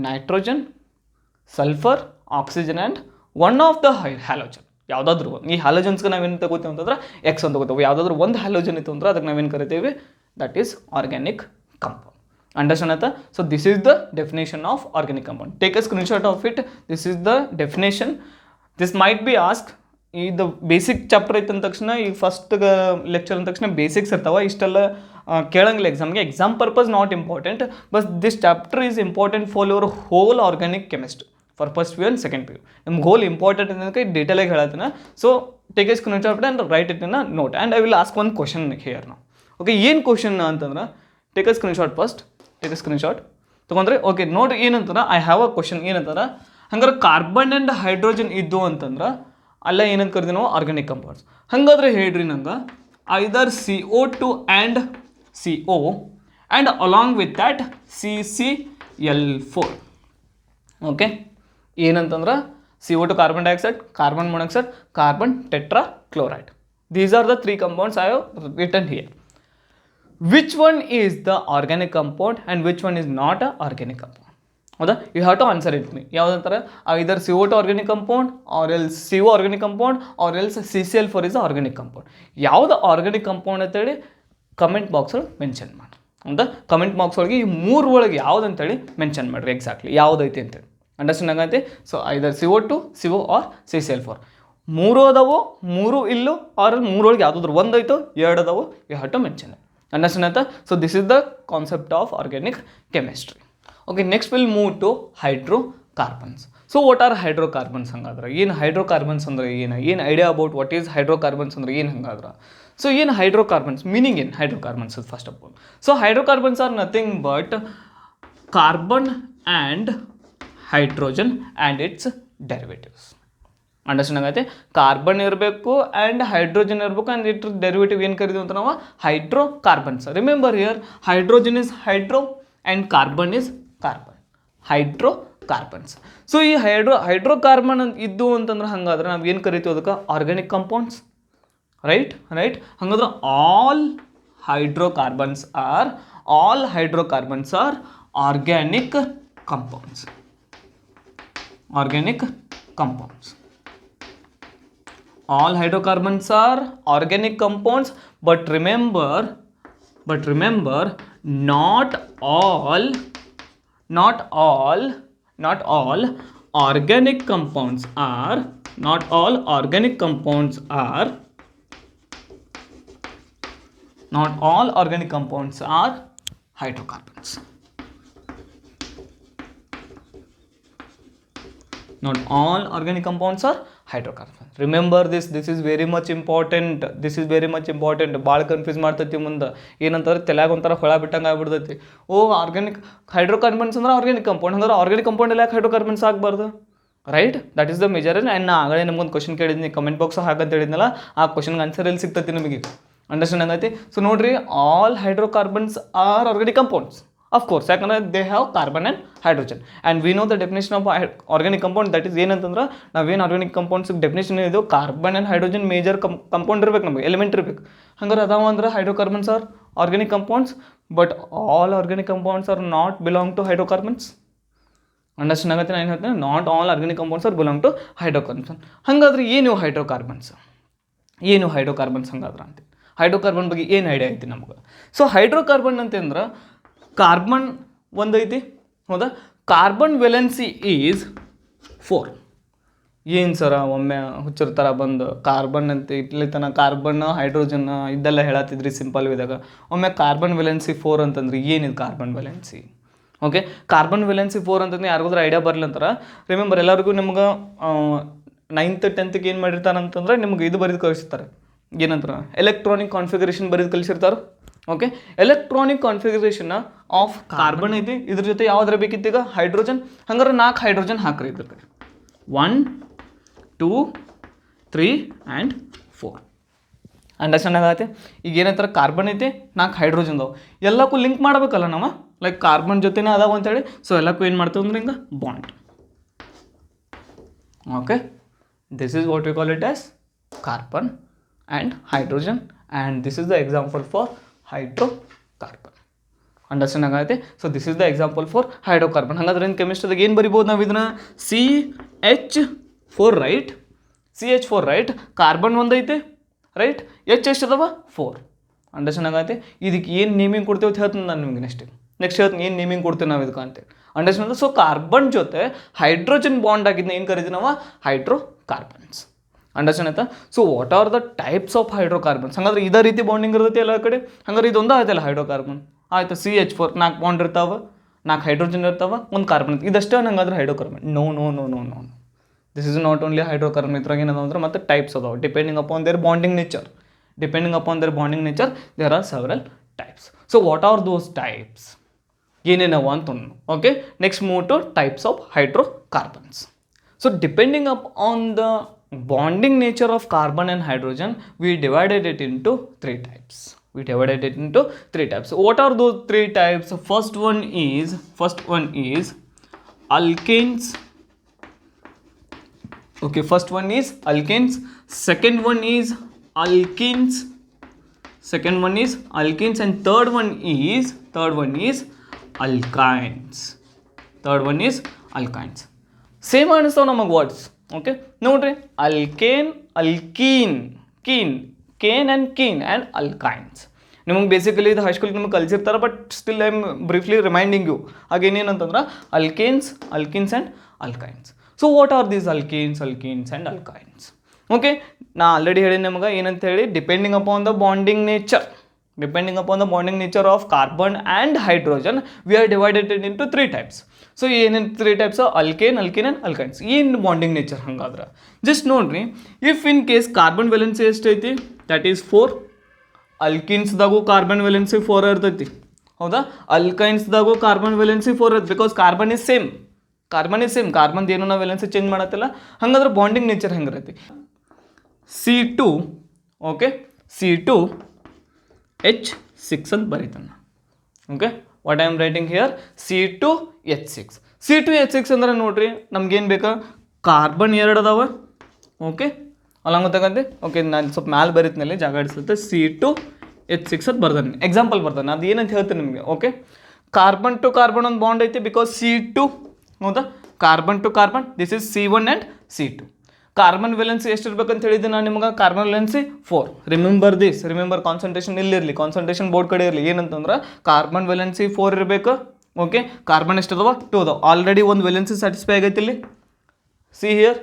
nitrogen, sulphur, oxygen and one of the halogen. ಯಾವುದಾದ್ರೂ ಈ ಹ್ಯಾಲೋಜನ್ಸ್ಗೆ ನಾವೇನು ತಗೋತೀವಿ ಅಂತಂದ್ರೆ ಎಕ್ಸ್ ಅಂತ ತಗೋತೀವಿ. ಯಾವುದಾದ್ರೂ ಒಂದು ಹ್ಯಾಲೋಜನ್ ಇತ್ತು ಅಂದ್ರೆ ಅದಕ್ಕೆ ನಾವೇನು ಕರಿತೀವಿ, that is organic compound. Understand ಆಯ್ತಾ? So this is the definition of organic compound. Take a screenshot of it. This is the definition. This might be ask. ಇದು ಬೇಸಿಕ್ ಚಾಪ್ಟರ್ ಐತೆ ಅಂದ ತಕ್ಷಣ, ಈ ಫಸ್ಟ್ ಲೆಕ್ಚರ್ ಅಂದ ತಕ್ಷಣ ಬೇಸಿಕ್ಸ್ ಇರ್ತಾವೆ, ಇಷ್ಟೆಲ್ಲ ಕೇಳಂಗಿಲ್ಲ ಎಕ್ಸಾಮ್ಗೆ. Exam purpose not important, but this chapter is important for your whole organic chemistry for first P U and second P U. ನಿಮ್ಗೆ ಹೋಲ್ ಇಂಪಾರ್ಟೆಂಟ್ ಅನ್ನೋದಕ್ಕೆ ಡೀಟೇಲಾಗಿ ಹೇಳತ್ತೀನಿ. So take a screenshot and write it in a note and I will ask one question here ನಾವು. ಓಕೆ, ಏನು ಕ್ವಶನ್ ಅಂತಂದ್ರೆ take a screenshot first. Take a screenshot ತೊಗೊಂಡ್ರೆ ಓಕೆ. ನೋಡಿ ಏನಂತಾರೆ, ಐ ಹ್ಯಾವ್ ಅ ಕ್ವಶನ್. ಏನಂತಾರೆ, ಹಂಗಾರೆ ಕಾರ್ಬನ್ ಆ್ಯಂಡ್ ಹೈಡ್ರೋಜನ್ ಇದ್ದು ಅಂತಂದ್ರೆ ಅಲ್ಲ ಏನಂತ ಕರಿತೀವಿ ನಾವು, ಆರ್ಗ್ಯಾನಿಕ್ ಕಂಪೌಂಡ್ಸ್. ಹಾಗಾದ್ರೆ ಹೇಳ್ರಿ ನಂಗೆ, either CO2 and CO and along with that CCl4. Okay, ಏನಂತಂದ್ರೆ CO2 carbon dioxide, carbon monoxide, carbon tetrachloride. These are the 3 compounds I have written here. Which one is the organic compound and which one is not a organic compound? ಹೌದಾ, you have to answer it me. ಯಾವುದಂತಾರೆ, either CO2 organic compound, or else CO organic compound, or else CCl4 is organic compound. ಯಾವುದು ಆರ್ಗ್ಯಾನಿಕ್ ಕಂಪೌಂಡ್ ಅಂತೇಳಿ ಕಮೆಂಟ್ ಬಾಕ್ಸ್ ಒಳಗೆ ಮೆನ್ಷನ್ ಮಾಡಿ. ಹೌದಾ, ಕಮೆಂಟ್ ಬಾಕ್ಸ್ ಒಳಗೆ ಈ 3 ಒಳಗೆ ಯಾವ್ದು ಅಂತೇಳಿ ಮೆನ್ಷನ್ ಮಾಡಿರಿ, ಎಕ್ಸಾಕ್ಟ್ಲಿ ಯಾವುದೈತಿ ಅಂತೇಳಿ. ಅಂಡರ್ಸ್ಟ್ಯಾಂಡ್ ಆಗೈತಿ? So either CO2, CO R CCl4. 3 ಅದಾವು, 3 ಇಲ್ಲೂ, ಆರ್ 3 ಒಳಗೆ ಯಾವುದಾದ್ರು ಒಂದಾಯ್ತು, 2 ಅದಾವು, you have to mention it. Understand ಆಯ್ತಾ? So this is the concept of organic chemistry. Okay, next will move to hydrocarbons. So what are hydrocarbons? ಹಂಗಾದ್ರೆ ಏನು ಹೈಡ್ರೋಕಾರ್ಬನ್ಸ್ ಅಂದ್ರೆ ಏನು idea about what is hydrocarbons ಅಂದ್ರೆ ಏನು ಹಂಗಾದ್ರೆ? ಸೊ ಏನು ಹೈಡ್ರೋಕಾರ್ಬನ್ಸ್ ಮೀನಿಂಗ್ ಏನು hydrocarbons first of all? So hydrocarbons are nothing but carbon and hydrogen and its derivatives. Understand ಆಗೈತೆ? ಕಾರ್ಬನ್ ಇರಬೇಕು ಆ್ಯಂಡ್ ಹೈಡ್ರೋಜನ್ ಇರಬೇಕು ಆ್ಯಂಡ್ ಇಟ್ರ ಡೆರಿವೇಟಿವ್ ಏನು ಕರಿತೀವಿ ಅಂತ ನಾವು hydrocarbons. Remember here, hydrogen is hydro and carbon is carbon, hydrocarbons. So ಈ ಹೈಡ್ರೋಕಾರ್ಬನ್ ಇದ್ದು ಅಂತಂದ್ರೆ ಹಂಗಾದ್ರೆ ನಾವು ಏನು ಕರಿತೀವಿ ಅದಕ್ಕೆ ಆರ್ಗ್ಯಾನಿಕ್ ಕಂಪೌಂಡ್ಸ್. ರೈಟ್. ಹಾಗಾದ್ರೆ all hydrocarbons are organic compounds. All hydrocarbons are organic compounds, but remember, not all organic compounds are hydrocarbons. Not all organic compounds are hydrocarbons. Remember this is very much important. ಭಾಳ ಕನ್ಫ್ಯೂಸ್ ಮಾಡ್ತೈತಿ ಮುಂದೆ. ಏನಂತಾರೆ ತಲೆಯಾಗ ಒಂಥರ ಹೊಳ ಬಿಟ್ಟಂಗೆ ಆಗ್ಬಿಡ್ತೈತಿ. ಆರ್ಗ್ಯಾನಿಕ್ ಹೈಡ್ರೋಕಾರ್ಬನ್ಸ್ ಅಂದ್ರೆ ಆರ್ಗ್ಯಾನಿಕ್ ಕಂಪೌಂಡ್, ಹಂಗಾರೆ ಆರ್ಗ್ಯಾನಿಕ್ ಕಂಪೌಂಡ್ ಎಲ್ಲ ಯಾಕೆ ಹೈಡ್ರೋಕಾರ್ಬನ್ಸ್ ಆಗಬಾರ್ದು? Right, that is the major. And ನಾ ಆಗಲೇ ನಿಮ್ಗೊಂದು ಕ್ವಶನ್ ಕೇಳಿದ್ನಿ, ಕಮೆಂಟ್ ಬಾಕ್ಸ್ ಹಾಕಂತ ಹೇಳಿದ್ನಲ್ಲ, ಆ ಕ್ವಶನ್ಗೆ ಆನ್ಸರ್ ಎಲ್ಲಿ ಸಿಗ್ತೈತಿ ನಿಮಗೆ? ಅಂಡರ್ಸ್ಟ್ಯಾಂಡ್ ಆಗೈತಿ? ಸೊ ನೋಡ್ರಿ, all hydrocarbons are organic compounds. Of course, ಯಾಕಂದ್ರೆ they have carbon and hydrogen, and we know the definition of organic compound, that is ಏನಂತಂದ್ರೆ ನಾವೇನು ಆರ್ಗ್ಯಾನಿಕ್ ಕಂಪೌಂಡ್ಸ್ ಡೆಫಿನೇಷನ್ ಇದು carbon and hydrogen major compound ಇರ್ಬೇಕು, ನಮಗೆ ಎಲಿಮೆಂಟ್ ಇರ್ಬೇಕು. ಹಂಗಾರೆ ಅದಾವ ಅಂದ್ರೆ hydrocarbons are organic compounds, but all organic compounds are not belong to hydrocarbons. Understand ಆಗುತ್ತೆ ನಾನು ಏನು ಹೇಳ್ತೀನಿ? Not all organic compounds are belong to hydrocarbons. ಹಾಗಾದ್ರೆ ಏನು ಹೈಡ್ರೋಕಾರ್ಬನ್ಸ್ ಹಂಗಾದ್ರೆ ಅಂತ ಹೈಡ್ರೋಕಾರ್ಬನ್ ಬಗ್ಗೆ ಏನು ಐಡಿಯಾ ಐತಿ ನಮ್ಗೆ? ಸೊ ಹೈಡ್ರೋಕಾರ್ಬನ್ ಅಂತಂದ್ರೆ ಕಾರ್ಬನ್ ಒಂದೈತಿ, ಹೌದಾ? Carbon valency is 4. ಏನು ಸರ ಒಮ್ಮೆ ಹುಚ್ಚಿರ್ತಾರ ಬಂದು ಕಾರ್ಬನ್ ಅಂತ ಇಟ್ಲಿ ತನ ಕಾರ್ಬನ್ ಹೈಡ್ರೋಜನ್ ಇದೆಲ್ಲ ಹೇಳತ್ತಿದ್ರಿ ಸಿಂಪಲ್ ವಿದಾಗ. ಒಮ್ಮೆ ಕಾರ್ಬನ್ ವೆಲೆನ್ಸಿ 4 ಅಂತಂದ್ರೆ ಏನಿದೆ carbon valency? Okay, carbon valency 4 ಅಂತಂದ್ರೆ ಯಾರಿಗಾದ್ರೂ ಐಡಿಯಾ ಬರಲಿ ಅಂತಾರೆ. ರಿಮೆಂಬರ್ ಎಲ್ಲರಿಗೂ ನಿಮ್ಗೆ 9th 10th ಏನು ಮಾಡಿರ್ತಾರೆ ಅಂತಂದ್ರೆ ನಿಮ್ಗೆ ಇದು ಬರೆದು ಕಳಿಸ್ತಾರೆ, ಏನಂತಾರೆ ಎಲೆಕ್ಟ್ರಾನಿಕ್ ಕಾನ್ಫಿಗರೇಷನ್ ಬರೀದು ಕಲಿಸಿರ್ತಾರೆ. Okay, electronic configuration of carbon ಐತಿ, ಇದ್ರ ಜೊತೆ ಯಾವ್ದಾರ ಬೇಕಿತ್ತು ಈಗ ಹೈಡ್ರೋಜನ್. ಹಂಗಾರೆ 4 ಹೈಡ್ರೋಜನ್ ಹಾಕ್ರಿ ಇದ್ರ ಕಡೆ, 1 2 3 ಆ್ಯಂಡ್ 4. ಅಂಡರ್ಸ್ಟ್ಯಾಂಡ್ ಆಗತ್ತೆ. ಈಗ ಏನಂತಾರೆ ಕಾರ್ಬನ್ ಐತಿ, 4 ಹೈಡ್ರೋಜನ್ ಅದಾವೆ, ಎಲ್ಲಕ್ಕೂ ಲಿಂಕ್ ಮಾಡಬೇಕಲ್ಲ ನಾವು, ಲೈಕ್ ಕಾರ್ಬನ್ ಜೊತೆನೇ ಅದಾವ ಅಂತೇಳಿ. ಸೊ ಎಲ್ಲಕ್ಕೂ ಏನು ಮಾಡ್ತೇವೆ ಅಂದ್ರೆ ಹಿಂಗೆ bond. Okay, this is what we call it as carbon and hydrogen, and this is the example for hydrocarbon. Understand ಆಗತ್ತೆ. So this is the example for hydrocarbon. ಹಾಗಾದ್ರೆ ಇನ್ನು ಕೆಮಿಸ್ಟ್ರಿದಾಗ ಏನು ಬರಿಬೋದು ನಾವು ಇದನ್ನ, CH4 right, CH4 right, carbon ಒಂದೈತೆ ರೈಟ್, ಎಷ್ಟು ಅದಾವ 4. ಅಂಡರ್ಸ್ಟ್ಯಾಂಡ್ ಆಗತ್ತೆ. ಇದಕ್ಕೆ ಏನು ನೇಮಿಂಗ್ ಕೊಡ್ತೇವೆ ಅಂತ ಹೇಳ್ತೀನಿ ನಾನು ನಿಮಗೆ ನೆಕ್ಸ್ಟ್ ಹೇಳ್ತೀನಿ ಏನು ನೇಮಿಂಗ್ ಕೊಡ್ತೇವೆ ನಾವು ಇದಕ್ಕೆ ಅಂತೇಳಿ. ಅಂಡರ್ಸ್ಟ್ಯಾಂಡ್. ಸೊ ಕಾರ್ಬನ್ ಜೊತೆ ಹೈಡ್ರೋಜನ್ ಬಾಂಡ್ ಆಗಿದ್ನ ಏನು ಕರಿತೀವಿ ನಾವು, ಹೈಡ್ರೋಕಾರ್ಬನ್ಸ್. ಅಂಡರ್ಸ್ಟ್ಯಾಂಡ್ ಆಯ್ತಾ. So what are the types of hydrocarbons. ಹಂಗಾದ್ರೆ ಇದೇ ರೀತಿ ಬಾಂಡಿಂಗ್ ಇರುತ್ತೆ ಎಲ್ಲ ಕಡೆ. ಹಂಗಾರೆ ಇದೊಂದು ಆಯ್ತಲ್ಲ ಹೈಡ್ರೋಕಾರ್ಬನ್ ಆಯ್ತು. CH4 4 ಬಾಂಡ್ ಇರ್ತಾವೆ, 4 ಹೈಡ್ರೋಜನ್ ಇರ್ತಾವೆ, 1 ಕಾರ್ಬನ್. ಇದಷ್ಟೇ ಹಂಗಾದ್ರೆ hydrocarbon. No no no no no this is not only hydrocarbon. ಇದ್ರಾಗ ಏನದ ಅಂದ್ರೆ ಮತ್ತೆ ಟೈಪ್ಸ್ ಅದಾವೆ depending upon their bonding nature. Depending upon their bonding nature there are several types. So what are those types, ಏನೇನವ ಅಂತ. Okay, next move to types of hydrocarbons. So depending up on the bonding nature of carbon and hydrogen, we divided it into 3 types. What are those 3 types? First one is alkanes. Okay, first one is alkanes, second one is alkenes, and third one is alkynes. Same ಅನಿಸ್ತಾವ ನಮಗೆ ವರ್ಡ್ಸ್. ಓಕೆ ನೋಡ್ರಿ, ಅಲ್ಕೇನ್, ಅಲ್ಕೀನ್, ಕೇನ್ ಆ್ಯಂಡ್ ಅಲ್ಕೈನ್ಸ್. ನಿಮಗೆ ಬೇಸಿಕಲಿ ಇದು ಹೈಸ್ಕೂಲ್ಗೆ ನಿಮಗೆ ಕಲಿಸಿರ್ತಾರೆ, but still I am briefly reminding you. ಹಾಗೇನೇನಂತಂದ್ರೆ alkenes and alkynes. So what are these alkenes and alkynes? Okay, ನಾ ಆಲ್ರೆಡಿ ಹೇಳಿ ನಿಮಗೆ ಏನಂತ ಹೇಳಿ, depending upon the bonding nature of carbon and hydrogen we are divided into 3 types. So ಏನೇನು 3 types? Alkane and alkynes. ಏನು ಬಾಂಡಿಂಗ್ ನೇಚರ್ ಹಂಗಾದ್ರೆ ಜಸ್ಟ್ ನೋಡ್ರಿ, if in case carbon valency ಎಷ್ಟೈತಿ, ದಟ್ ಈಸ್ 4. ಅಲ್ಕಿನ್ಸ್ದಾಗೂ ಕಾರ್ಬನ್ ವೆಲೆನ್ಸಿ 4 ಇರ್ತೈತಿ, ಹೌದಾ? ಅಲ್ಕೈನ್ಸ್ದಾಗೂ ಕಾರ್ಬನ್ ವೆಲೆನ್ಸಿ 4 ಇರ್ತೈತಿ, because carbon is same. Carbon ಏನು ನಾವು ವೆಲೆನ್ಸಿ ಚೇಂಜ್ ಮಾಡತ್ತಿಲ್ಲ. ಹಂಗಾದ್ರೆ bonding nature ಹೆಂಗಿರೈತಿ? C2, okay, C2H6 ಅಂತ ಬರೀತಾನೆ. Okay, what I am writing here, C2H6 ಅಂದ್ರೆ ನೋಡ್ರಿ, ನಮ್ಗೇನು ಬೇಕಾ, ಕಾರ್ಬನ್ 2 ಅದಾವ. ಓಕೆ, ಅಲ್ಲ ಗೊತ್ತಾಗತ್ತೆ. ಓಕೆ, ನಾನು ಸ್ವಲ್ಪ ಮ್ಯಾಲೆ ಬರೀತಿನಲ್ಲಿ ಜಾಗ ಹಿಡಿಸುತ್ತೆ. C2H6 ಅಂತ ಬರ್ದಾನೆ, ಎಕ್ಸಾಂಪಲ್ ಬರ್ದಾನೆ. ಅದು ಏನಂತ ಹೇಳ್ತೀನಿ ನಿಮಗೆ. ಓಕೆ, ಕಾರ್ಬನ್ ಟು ಕಾರ್ಬನ್ ಒಂದು ಬಾಂಡ್ ಐತಿ, ಬಿಕಾಸ್ C2, ಹೌದಾ, carbon to carbon, this is C1 and C2. Carbon valency ಎಷ್ಟು ಇರ್ಬೇಕಂತ ಹೇಳಿದ್ದೆ ನಾನು ನಿಮಗೆ, ಕಾರ್ಬನ್ ವೆಲೆನ್ಸಿ 4. ರಿಮೆಂಬರ್ ಕಾನ್ಸಂಟ್ರೇಷನ್ ಇಲ್ಲಿರಲಿ, ಕಾನ್ಸಂಟ್ರೇಷನ್ ಬೋರ್ಡ್ ಕಡೆ ಇರಲಿ. ಏನಂತಂದ್ರೆ ಕಾರ್ಬನ್ ವೆಲೆನ್ಸಿ 4 ಇರಬೇಕು. ಓಕೆ, ಕಾರ್ಬನ್ ಎಷ್ಟು ಅದಾವ, 2 ಅದಾವ. ಆಲ್ರೆಡಿ ಒಂದು ವೆಲೆನ್ಸಿ ಸ್ಯಾಟಿಸ್ಫೈ ಆಗೈತಿ ಇಲ್ಲಿ. ಸಿ ಹಿಯರ್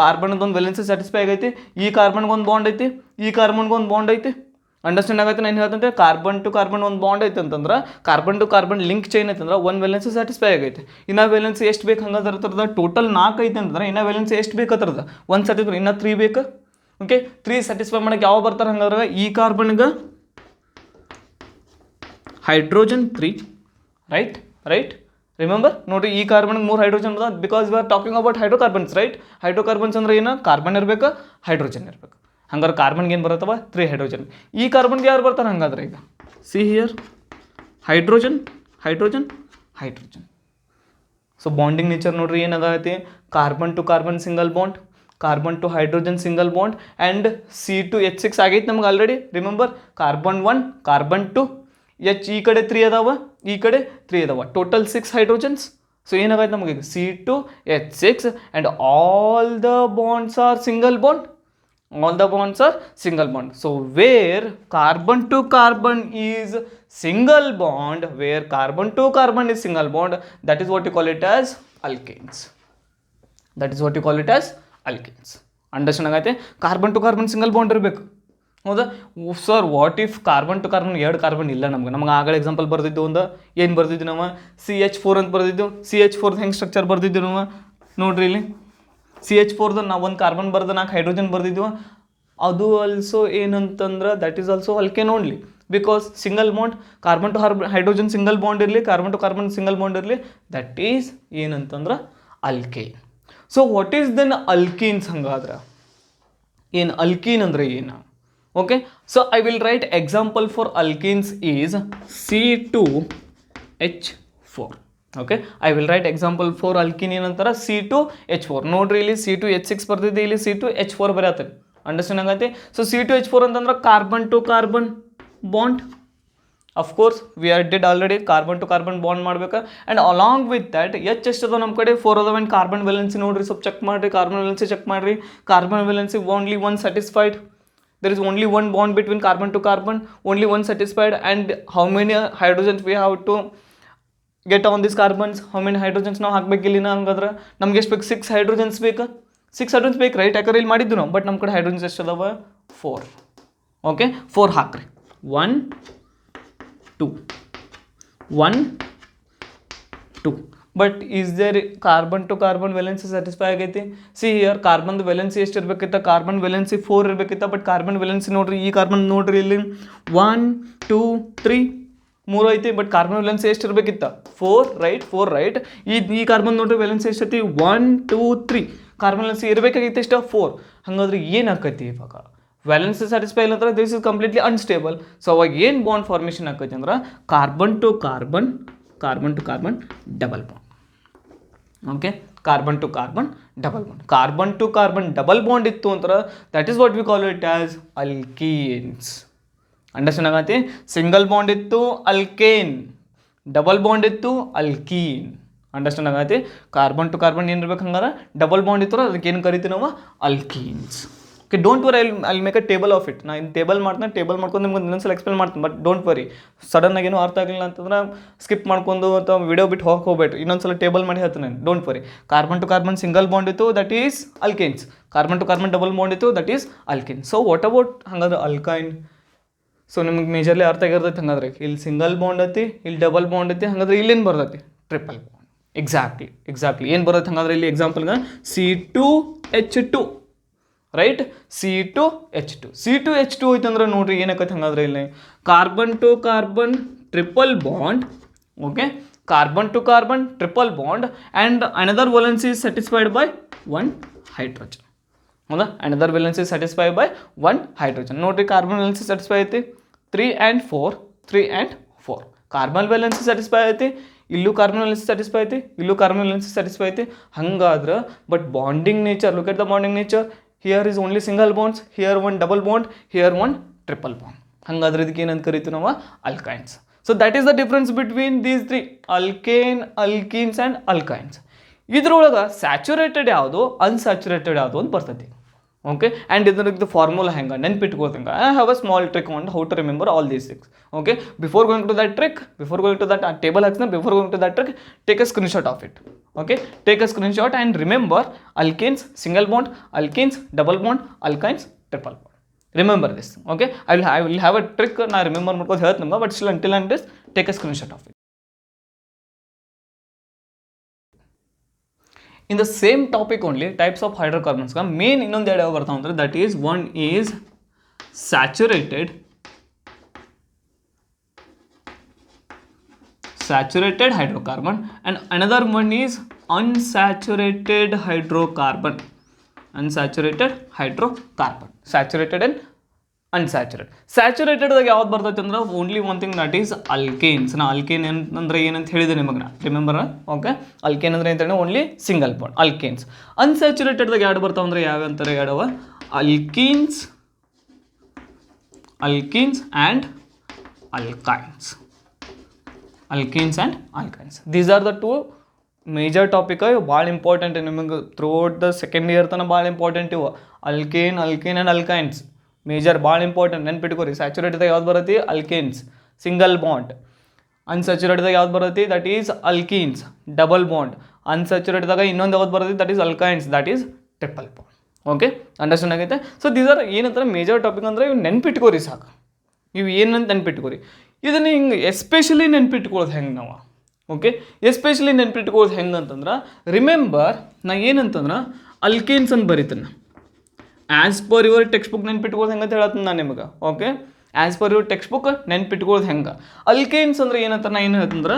ಕಾರ್ಬನ್ದು ಒಂದು ವೆಲೆನ್ಸಿ ಸ್ಯಾಟಿಸ್ಫೈ ಆಗೈತಿ. ಈ ಕಾರ್ಬನ್ಗೆ ಒಂದು ಬಾಂಡ್ ಐತಿ, ಈ ಕಾರ್ಬನ್ಗೆ ಒಂದು ಬಾಂಡ್ ಐತಿ. ಅಂಡರ್ಸ್ಟ್ಯಾಂಡ್ ಆಗೈತೆ ನಾನು ಹೇಳ್ತಂತೆ. ಕಾರ್ಬನ್ ಟು ಕಾರ್ಬನ್ ಒಂದು ಬಾಂಡ್ ಐತೆ ಅಂತಂದ್ರೆ, carbon to carbon link chain ಐತೆ ಅಂದ್ರೆ ಒಂದು ವೆಲೆನ್ಸಿ ಸ್ಯಾಟಿಸ್ಫೈ ಆಗೈತೆ. ಇನ್ನು ವೆಲೆನ್ಸಿ ಎಷ್ಟು ಬೇಕು ಹಂಗಾದ್ರೆ ಥರದ ಟೋಟಲ್ 4 ಐತೆ ಅಂತಂದ್ರೆ ಇನ್ನು ವೆಲೆನ್ಸಿ ಎಷ್ಟು ಬೇಕು ಥರದ ಒಂದು ಸ್ಯಾಟಿಸ್ಫೈ, ಇನ್ನು 3 ಬೇಕು. ಓಕೆ, 3 ಸ್ಯಾಟಿಸ್ಫೈ ಮಾಡೋಕ್ಕೆ ಯಾವ ಬರ್ತಾರೆ ಹಂಗಾದ್ರೆ, ಈ ಕಾರ್ಬನ್ಗೆ ಹೈಡ್ರೋಜನ್ 3, ರೈಟ್. ರಿಮೆಂಬರ್ ನೋಡಿರಿ, ಈ ಕಾರ್ಬನ್ಗೆ 3 ಹೈಡ್ರೋಜನ್ ಅದ, because we are talking about hydrocarbons, right. Hydrocarbons ಅಂದ್ರೆ ಏನು, ಕಾರ್ಬನ್ ಇರಬೇಕು, ಹೈಡ್ರೋಜನ್ ಇರಬೇಕು. ಹಂಗಾರೆ ಕಾರ್ಬನ್ಗೆ ಏನು ಬರುತ್ತವ, 3 ಹೈಡ್ರೋಜನ್. ಈ ಕಾರ್ಬನ್ಗೆ ಯಾರು ಬರ್ತಾರೆ ಹಂಗಾದ್ರೆ ಈಗ, see here hydrogen. So bonding nature ನೋಡ್ರಿ ಏನಾಗೈತಿ, carbon to carbon single bond, carbon to hydrogen single bond, and C2H6 ಆಗೈತೆ ನಮ್ಗೆ already. Remember, carbon 1, carbon 2, H ಈ ಕಡೆ 3 ಅದಾವ, ಈ ಕಡೆ 3 ಅದಾವ, ಟೋಟಲ್ 6 ಹೈಡ್ರೋಜನ್ಸ್. ಸೊ ಏನಾಗೈತೆ ನಮಗೆ, C2H6 and all the bonds are single bond. So where carbon to carbon is single bond, that is what you call it as alkanes. Understand ಆಗೈತೆ. Carbon to carbon single bond ಇರಬೇಕು, ಹೌದಾ sir? What if carbon to carbon 2 carbon ಇಲ್ಲ ನಮ್ಗೆ ಆಗಲೇ ಎಕ್ಸಾಂಪಲ್ ಬರ್ದಿದ್ದು ಒಂದು ಏನು ಬರ್ದಿದ್ದು ನಾವು, CH4 ಅಂತ ಬರ್ದಿದ್ದು. CH4 ಹೆಂಗೆ ಸ್ಟ್ರಕ್ಚರ್ ಬರ್ದಿದ್ದು ನಾವು ನೋಡ್ರಿ ಇಲ್ಲಿ. CH4 ನಾವು ಒಂದು ಕಾರ್ಬನ್ ಬರ್ದು 4 ಹೈಡ್ರೋಜನ್ ಬರ್ದಿದ್ವು. ಅದು ಆಲ್ಸೋ ಏನಂತಂದ್ರೆ that is also alkane only, because single bond carbon to hydrogen single bond ಇರಲಿ, carbon to carbon single bond ಇರಲಿ, ದಟ್ ಈಸ್ ಏನಂತಂದ್ರೆ alkane. So what is then alkenes? ಹಂಗಾದ್ರೆ ಏನು ಅಲ್ಕೀನ್ ಅಂದರೆ ಏನು? Okay, so I will write example for alkenes is C2H4. Okay, I will write example for alkene ಏನಂತಾರೆ C2H4. ನೋಡ್ರಿ ಇಲ್ಲಿ C2H6 ಬರ್ತಿದೆ, ಇಲ್ಲಿ C2H4 ಬರೆಯತ್ತೆ. ಅಂಡರ್ಸ್ಟ್ಯಾಂಡ್ ಆಗತ್ತೆ? ಸೊ C2H4 ಅಂತಂದ್ರೆ carbon to carbon bond. Of course we are did already carbon to carbon bond ಮಾಡ್ಬೇಕು. ಆ್ಯಂಡ್ ಅಲಾಂಗ್ ವಿತ್ ದ್ಯಾಟ್ ಎಷ್ಟು ಅದ ನಮ್ಮ ಕಡೆ 4 ಅದಾವ. ಆ್ಯಂಡ್ ಕಾರ್ಬನ್ ವೆಲೆನ್ಸಿ ನೋಡ್ರಿ, ಸ್ವಲ್ಪ ಚೆಕ್ ಮಾಡಿರಿ, ಕಾರ್ಬನ್ ವೆಲೆನ್ಸಿ ಚೆಕ್ ಮಾಡಿರಿ. Carbon valency only one satisfied. There is only one bond between carbon to carbon, only one satisfied. And how many hydrogens we have to get on these carbons? How many hydrogens ನಾವು ಹಾಕಬೇಕಿಲ್ಲ? ಹಂಗಾದ್ರೆ ನಮ್ಗೆ ಎಷ್ಟು ಬೇಕು? 6 hydrogens ಬೇಕು. 6 hydrogens ಬೇಕು, ರೈಟ್? ಯಾಕಂದ್ರೆ ಇಲ್ಲಿ ಮಾಡಿದ್ದು ನಾವು, ಬಟ್ ನಮ್ಮ ಕಡೆ ಹೈಡ್ರೋಜನ್ಸ್ ಎಷ್ಟು ಅದಾವ? 4. ಓಕೆ, 4 ಹಾಕ್ರಿ. 1 2 1 2. But is there carbon to carbon valency satisfy ಆಗೈತಿ? ಸಿ ಹಿಯರ್ ಕಾರ್ಬನ್ ವೆಲೆನ್ಸಿ ಎಷ್ಟು ಇರಬೇಕಿತ್ತ? ಕಾರ್ಬನ್ ವೆಲೆನ್ಸಿ 4 ಇರಬೇಕಿತ್ತ. ಬಟ್ ಕಾರ್ಬನ್ ವೆಲೆನ್ಸಿ ನೋಡ್ರಿ, ಈ ಕಾರ್ಬನ್ ನೋಡ್ರಿ ಇಲ್ಲಿ 1 2 3 3 ಐತಿ. ಬಟ್ ಕಾರ್ಬನ್ ವೆಲೆನ್ಸಿ ಎಷ್ಟು ಇರಬೇಕಿತ್ತ? 4, ರೈಟ್? 4, ರೈಟ್? ಈ ಕಾರ್ಬನ್ ನೋಡ್ರಿ ವೆಲೆನ್ಸಿ ಎಷ್ಟೈತಿ? 1 2 3. ಕಾರ್ಬನ್ ವೆಲೆನ್ಸಿ ಇರಬೇಕಾಗಿತ್ತು ಎಷ್ಟು? 4. ಹಾಗಾದ್ರೆ ಏನಾಕೈತಿ ಇವಾಗ? ವ್ಯಾಲೆನ್ಸಿ ಸ್ಯಾಟಿಸ್ಫೈ ಇಲ್ಲ ಅಂದ್ರೆ this is completely unstable. So ಅವಾಗ ಏನು ಬಾಂಡ್ ಫಾರ್ಮೇಷನ್ ಆಕೈತಿ ಅಂದ್ರೆ carbon to carbon double bond. Okay, carbon to carbon double bond. Carbon to carbon double bond ಇತ್ತು ಅಂದ್ರೆ that is what we call it as alkenes. Understand ಆಗತ್ತೆ? ಸಿಂಗಲ್ ಬಾಂಡ್ ಇತ್ತು ಅಲ್ಕೇನ್, ಡಬಲ್ ಬಾಂಡ್ ಇತ್ತು ಅಲ್ಕೀನ್. ಅಂಡರ್ಸ್ಟ್ಯಾಂಡ್ ಆಗತ್ತೆ? ಕಾರ್ಬನ್ ಟು ಕಾರ್ಬನ್ ಏನು ಇರ್ಬೇಕು? ಹಂಗಾರೆ ಡಬಲ್ ಬಾಂಡ್ ಇತ್ತು ಅದಕ್ಕೆ ಏನು ಕರಿತೀವಿ ನಾವು? Alkenes. Okay, don't worry, I'll make a table of it. ನಾನು ಟೇಬಲ್ ಮಾಡ್ತೀನಿ, ಟೇಬಲ್ ಮಾಡ್ಕೊಂಡು ನಿಮ್ಗೆ ಇನ್ನೊಂದ್ಸಲ ಎಕ್ಸ್ಪ್ಲೇನ್ ಮಾಡ್ತೀನಿ. ಬಟ್ ಡೋಂಟ್ ವರಿ, ಸಡನ್ನಾಗಿ ಏನೂ ಅರ್ಥ ಆಗಲಿಲ್ಲ ಅಂತಂದ್ರೆ ಸ್ಕಿಪ್ ಮಾಡ್ಕೊಂಡು ಅಥವಾ ವಿಡಿಯೋ ಬಿಟ್ಟು ಹೋಗ್ಬೇಡ್ರಿ. ಇನ್ನೊಂದ್ಸಲ ಟೇಬಲ್ ಮಾಡಿ ಹೇಳ್ತೀನಿ ನಾನು. Don't worry. Carbon to carbon single bond ಇತ್ತು, that is alkanes. Carbon to carbon double bond ಇತ್ತು, that is alkane. So what about ಹಂಗಾದ್ರೆ ಅಲ್ಕೈನ್? ಸೊ ನಿಮ್ಗೆ ಮೇಜರ್ಲಿ ಅರ್ಥ ಆಗಿರ್ತೈತೆ. ಹಂಗಾದ್ರೆ ಇಲ್ಲಿ ಸಿಂಗಲ್ ಬಾಂಡ್ ಐತಿ, ಇಲ್ಲಿ ಡಬಲ್ ಬಾಂಡ್ ಐತಿ. ಹಂಗಾದ್ರೆ ಇಲ್ಲೇನು ಬರ್ತೈತಿ? Triple bond. ಎಕ್ಸಾಕ್ಟ್ಲಿ ಏನು ಬರುತ್ತೆ ಹಂಗಾದ್ರೆ ಇಲ್ಲಿ ಎಕ್ಸಾಂಪಲ್ಗೆ C2H2, ರೈಟ್? C2H2 ಐತಂದ್ರೆ ನೋಡ್ರಿ ಏನಾಕೈತೆ ಹಂಗಾದ್ರೆ ಇಲ್ಲಿ carbon to carbon triple bond. Okay, carbon to carbon triple bond and another valency is satisfied by 1 hydrogen. ಹೌದಾ? Another valency is satisfied by 1 hydrogen. ನೋಡ್ರಿ ಕಾರ್ಬನ್ ವೇಲೆನ್ಸಿ ಸ್ಯಾಟಿಸ್ಫೈ ಐತಿ 3 and 4. ಕಾರ್ಬನ್ ವೇಲೆನ್ಸಿ ಸ್ಯಾಟಿಸ್ಫೈ ಐತಿ, ಇಲ್ಲೂ ಕಾರ್ಬನ್ ವೇಲೆನ್ಸಿ ಸ್ಯಾಟಿಸ್ಫೈ ಐತಿ, ಇಲ್ಲೂ ಕಾರ್ಬನ್ ವೇಲೆನ್ಸಿ ಸ್ಯಾಟಿಸ್ಫೈ ಐತಿ. ಹಂಗಾದ್ರೆ but bonding nature, look at the bonding nature. Here is only single bonds, here 1 double bond, here 1 triple bond. ಹಂಗಾದ್ರೆ ಇದಕ್ಕೆ ಏನಂತ ಕರಿತೀವಿ ನಾವು? Alkynes. So that is the difference between these 3, alkane, alkenes and alkynes. ಇದ್ರೊಳಗೆ ಸ್ಯಾಚುರೇಟೆಡ್ ಯಾವುದು, ಅನ್ಸ್ಯಾಚುರೇಟೆಡ್ ಯಾವುದು ಅಂತ ಬರ್ತೈತಿ. ಓಕೆ, ಆ್ಯಂಡ್ ಇದ್ರದ್ದು ಫಾರ್ಮುಲಾ ಹೆಂಗೆ ನೆನ್ಪಿಟ್ಕೊಳ್ತಂಗೆ? I have a small trick on how to remember all these things. Okay, before going to that trick, before going to that table ಹಾಕ್ಸ್ನ, before going to that trick, take a screenshot of it. Okay, take a screenshot and remember alkanes single bond, alkanes double bond, alkynes triple bond. Remember this. Okay, I will have a trick. ನಾ ರಿಮೆಂಬರ್ ಮಾಡ್ಕೊಂಡು ಹೇಳ್ತೀನಿ ನಿಮ್ಗೆ, but still until and this take a screenshot of it. In the same topic only, types of hydrocarbons ka main ಇನ್ನೊಂದು ಎರಡು ಬರ್ತಾವ ಅಂದ್ರೆ that is one is saturated hydrocarbon and another one is unsaturated hydrocarbon. Saturated and unsaturated. Saturated ದಾಗ ಯಾವ್ದು ಬರ್ತೈತೆ ಅಂದ್ರೆ only one thing, that is alkanes. ನಾ ಅಲ್ಕೇನ್ ಅಂದ್ರೆ ಏನಂತ ಹೇಳಿದೆ ನಿಮಗೆ, ರಿಮೆಂಬರ್? ಓಕೆ, ಅಲ್ಕೇನ್ ಅಂದ್ರೆ ಏನಂತ ಓನ್ಲಿ ಸಿಂಗಲ್ ಬಾಂಡ್, ಅಲ್ಕೇನ್ಸ್. ಅನ್ಸ್ಯಾಚುರೇಟೆಡ್ದಾಗ ಎರಡು ಬರ್ತಾವ ಅಂದ್ರೆ ಯಾವ ಅಂತಾರೆ? ಎರಡವ alkenes and alkynes. These are the two major topic. ಇವು ಭಾಳ ಇಂಪಾರ್ಟೆಂಟ್ ನಿಮಗೆ ಥ್ರೂಔಟ್ ದ ಸೆಕೆಂಡ್ ಇಯರ್ ತನಕ ಭಾಳ ಇಂಪಾರ್ಟೆಂಟ್ ಇವು. ಅಲ್ಕೇನ್ ಆ್ಯಂಡ್ ಅಲ್ಕೈನ್ಸ್ ಮೇಜರ್ ಭಾಳ ಇಂಪಾರ್ಟೆಂಟ್, ನೆನ್ಪಿಟ್ಕೋರಿ. ಸ್ಯಾಚುರೇಟೆಡ್ದಾಗ ಯಾವ್ದು ಬರುತ್ತೆ? Alkanes single bond. ಅನ್ಸ್ಯಾಚುರೇಟೆಡ್ದಾಗ ಯಾವ್ದು ಬರುತ್ತೆ? That is alkenes double bond. ಅನ್ಸ್ಯಾಚುರೇಟೆಡ್ದಾಗ ಇನ್ನೊಂದು ಯಾವ್ದು ಬರುತ್ತೆ? That is alkynes, that is triple bond. Okay, understand ಆಗೈತೆ? ಸೊ ದೀಸ್ ಆರ್ ಏನಂತಾರೆ ಮೇಜರ್ ಟಾಪಿಕ್ ಅಂದ್ರೆ ಇವು ನೆನ್ಪಿಟ್ಕೋರಿ ಸಾಕು. ಇವು ಏನಂತ ನೆನ್ಪಿಟ್ಕೋರಿ. ಇದನ್ನು ಹಿಂಗೆ ಎಸ್ಪೆಷಲಿ ನೆನ್ಪಿಟ್ಕೊಳ್ಳೋದು ಹೆಂಗೆ ನಾವು? ಓಕೆ, ಎಸ್ಪೆಷಲಿ ನೆನ್ಪಿಟ್ಕೊಳ್ಳೋದು ಹೆಂಗೆ ಅಂತಂದ್ರೆ ರಿಮೆಂಬರ್, ನಾ ಏನಂತಂದ್ರೆ ಅಲ್ಕೇನ್ಸ್ ಅಂತ ಬರೀತಾನೆ. As per your text book ನೆನ್ಪಿಟ್ಕೊಳ್ಳೋದು ಹೆಂಗೆ ಅಂತ ಹೇಳತ್ತೀನಿ ನಾನು ನಿಮಗೆ. Okay, as per your text book ನೆನ್ಪಿಟ್ಕೊಳ್ಳೋದು ಹೆಂಗೆ. ಅಲ್ಕೇನ್ಸ್ ಅಂದ್ರೆ ಏನಂತ ನಾನು ಏನು ಹೇಳ್ತಂದ್ರೆ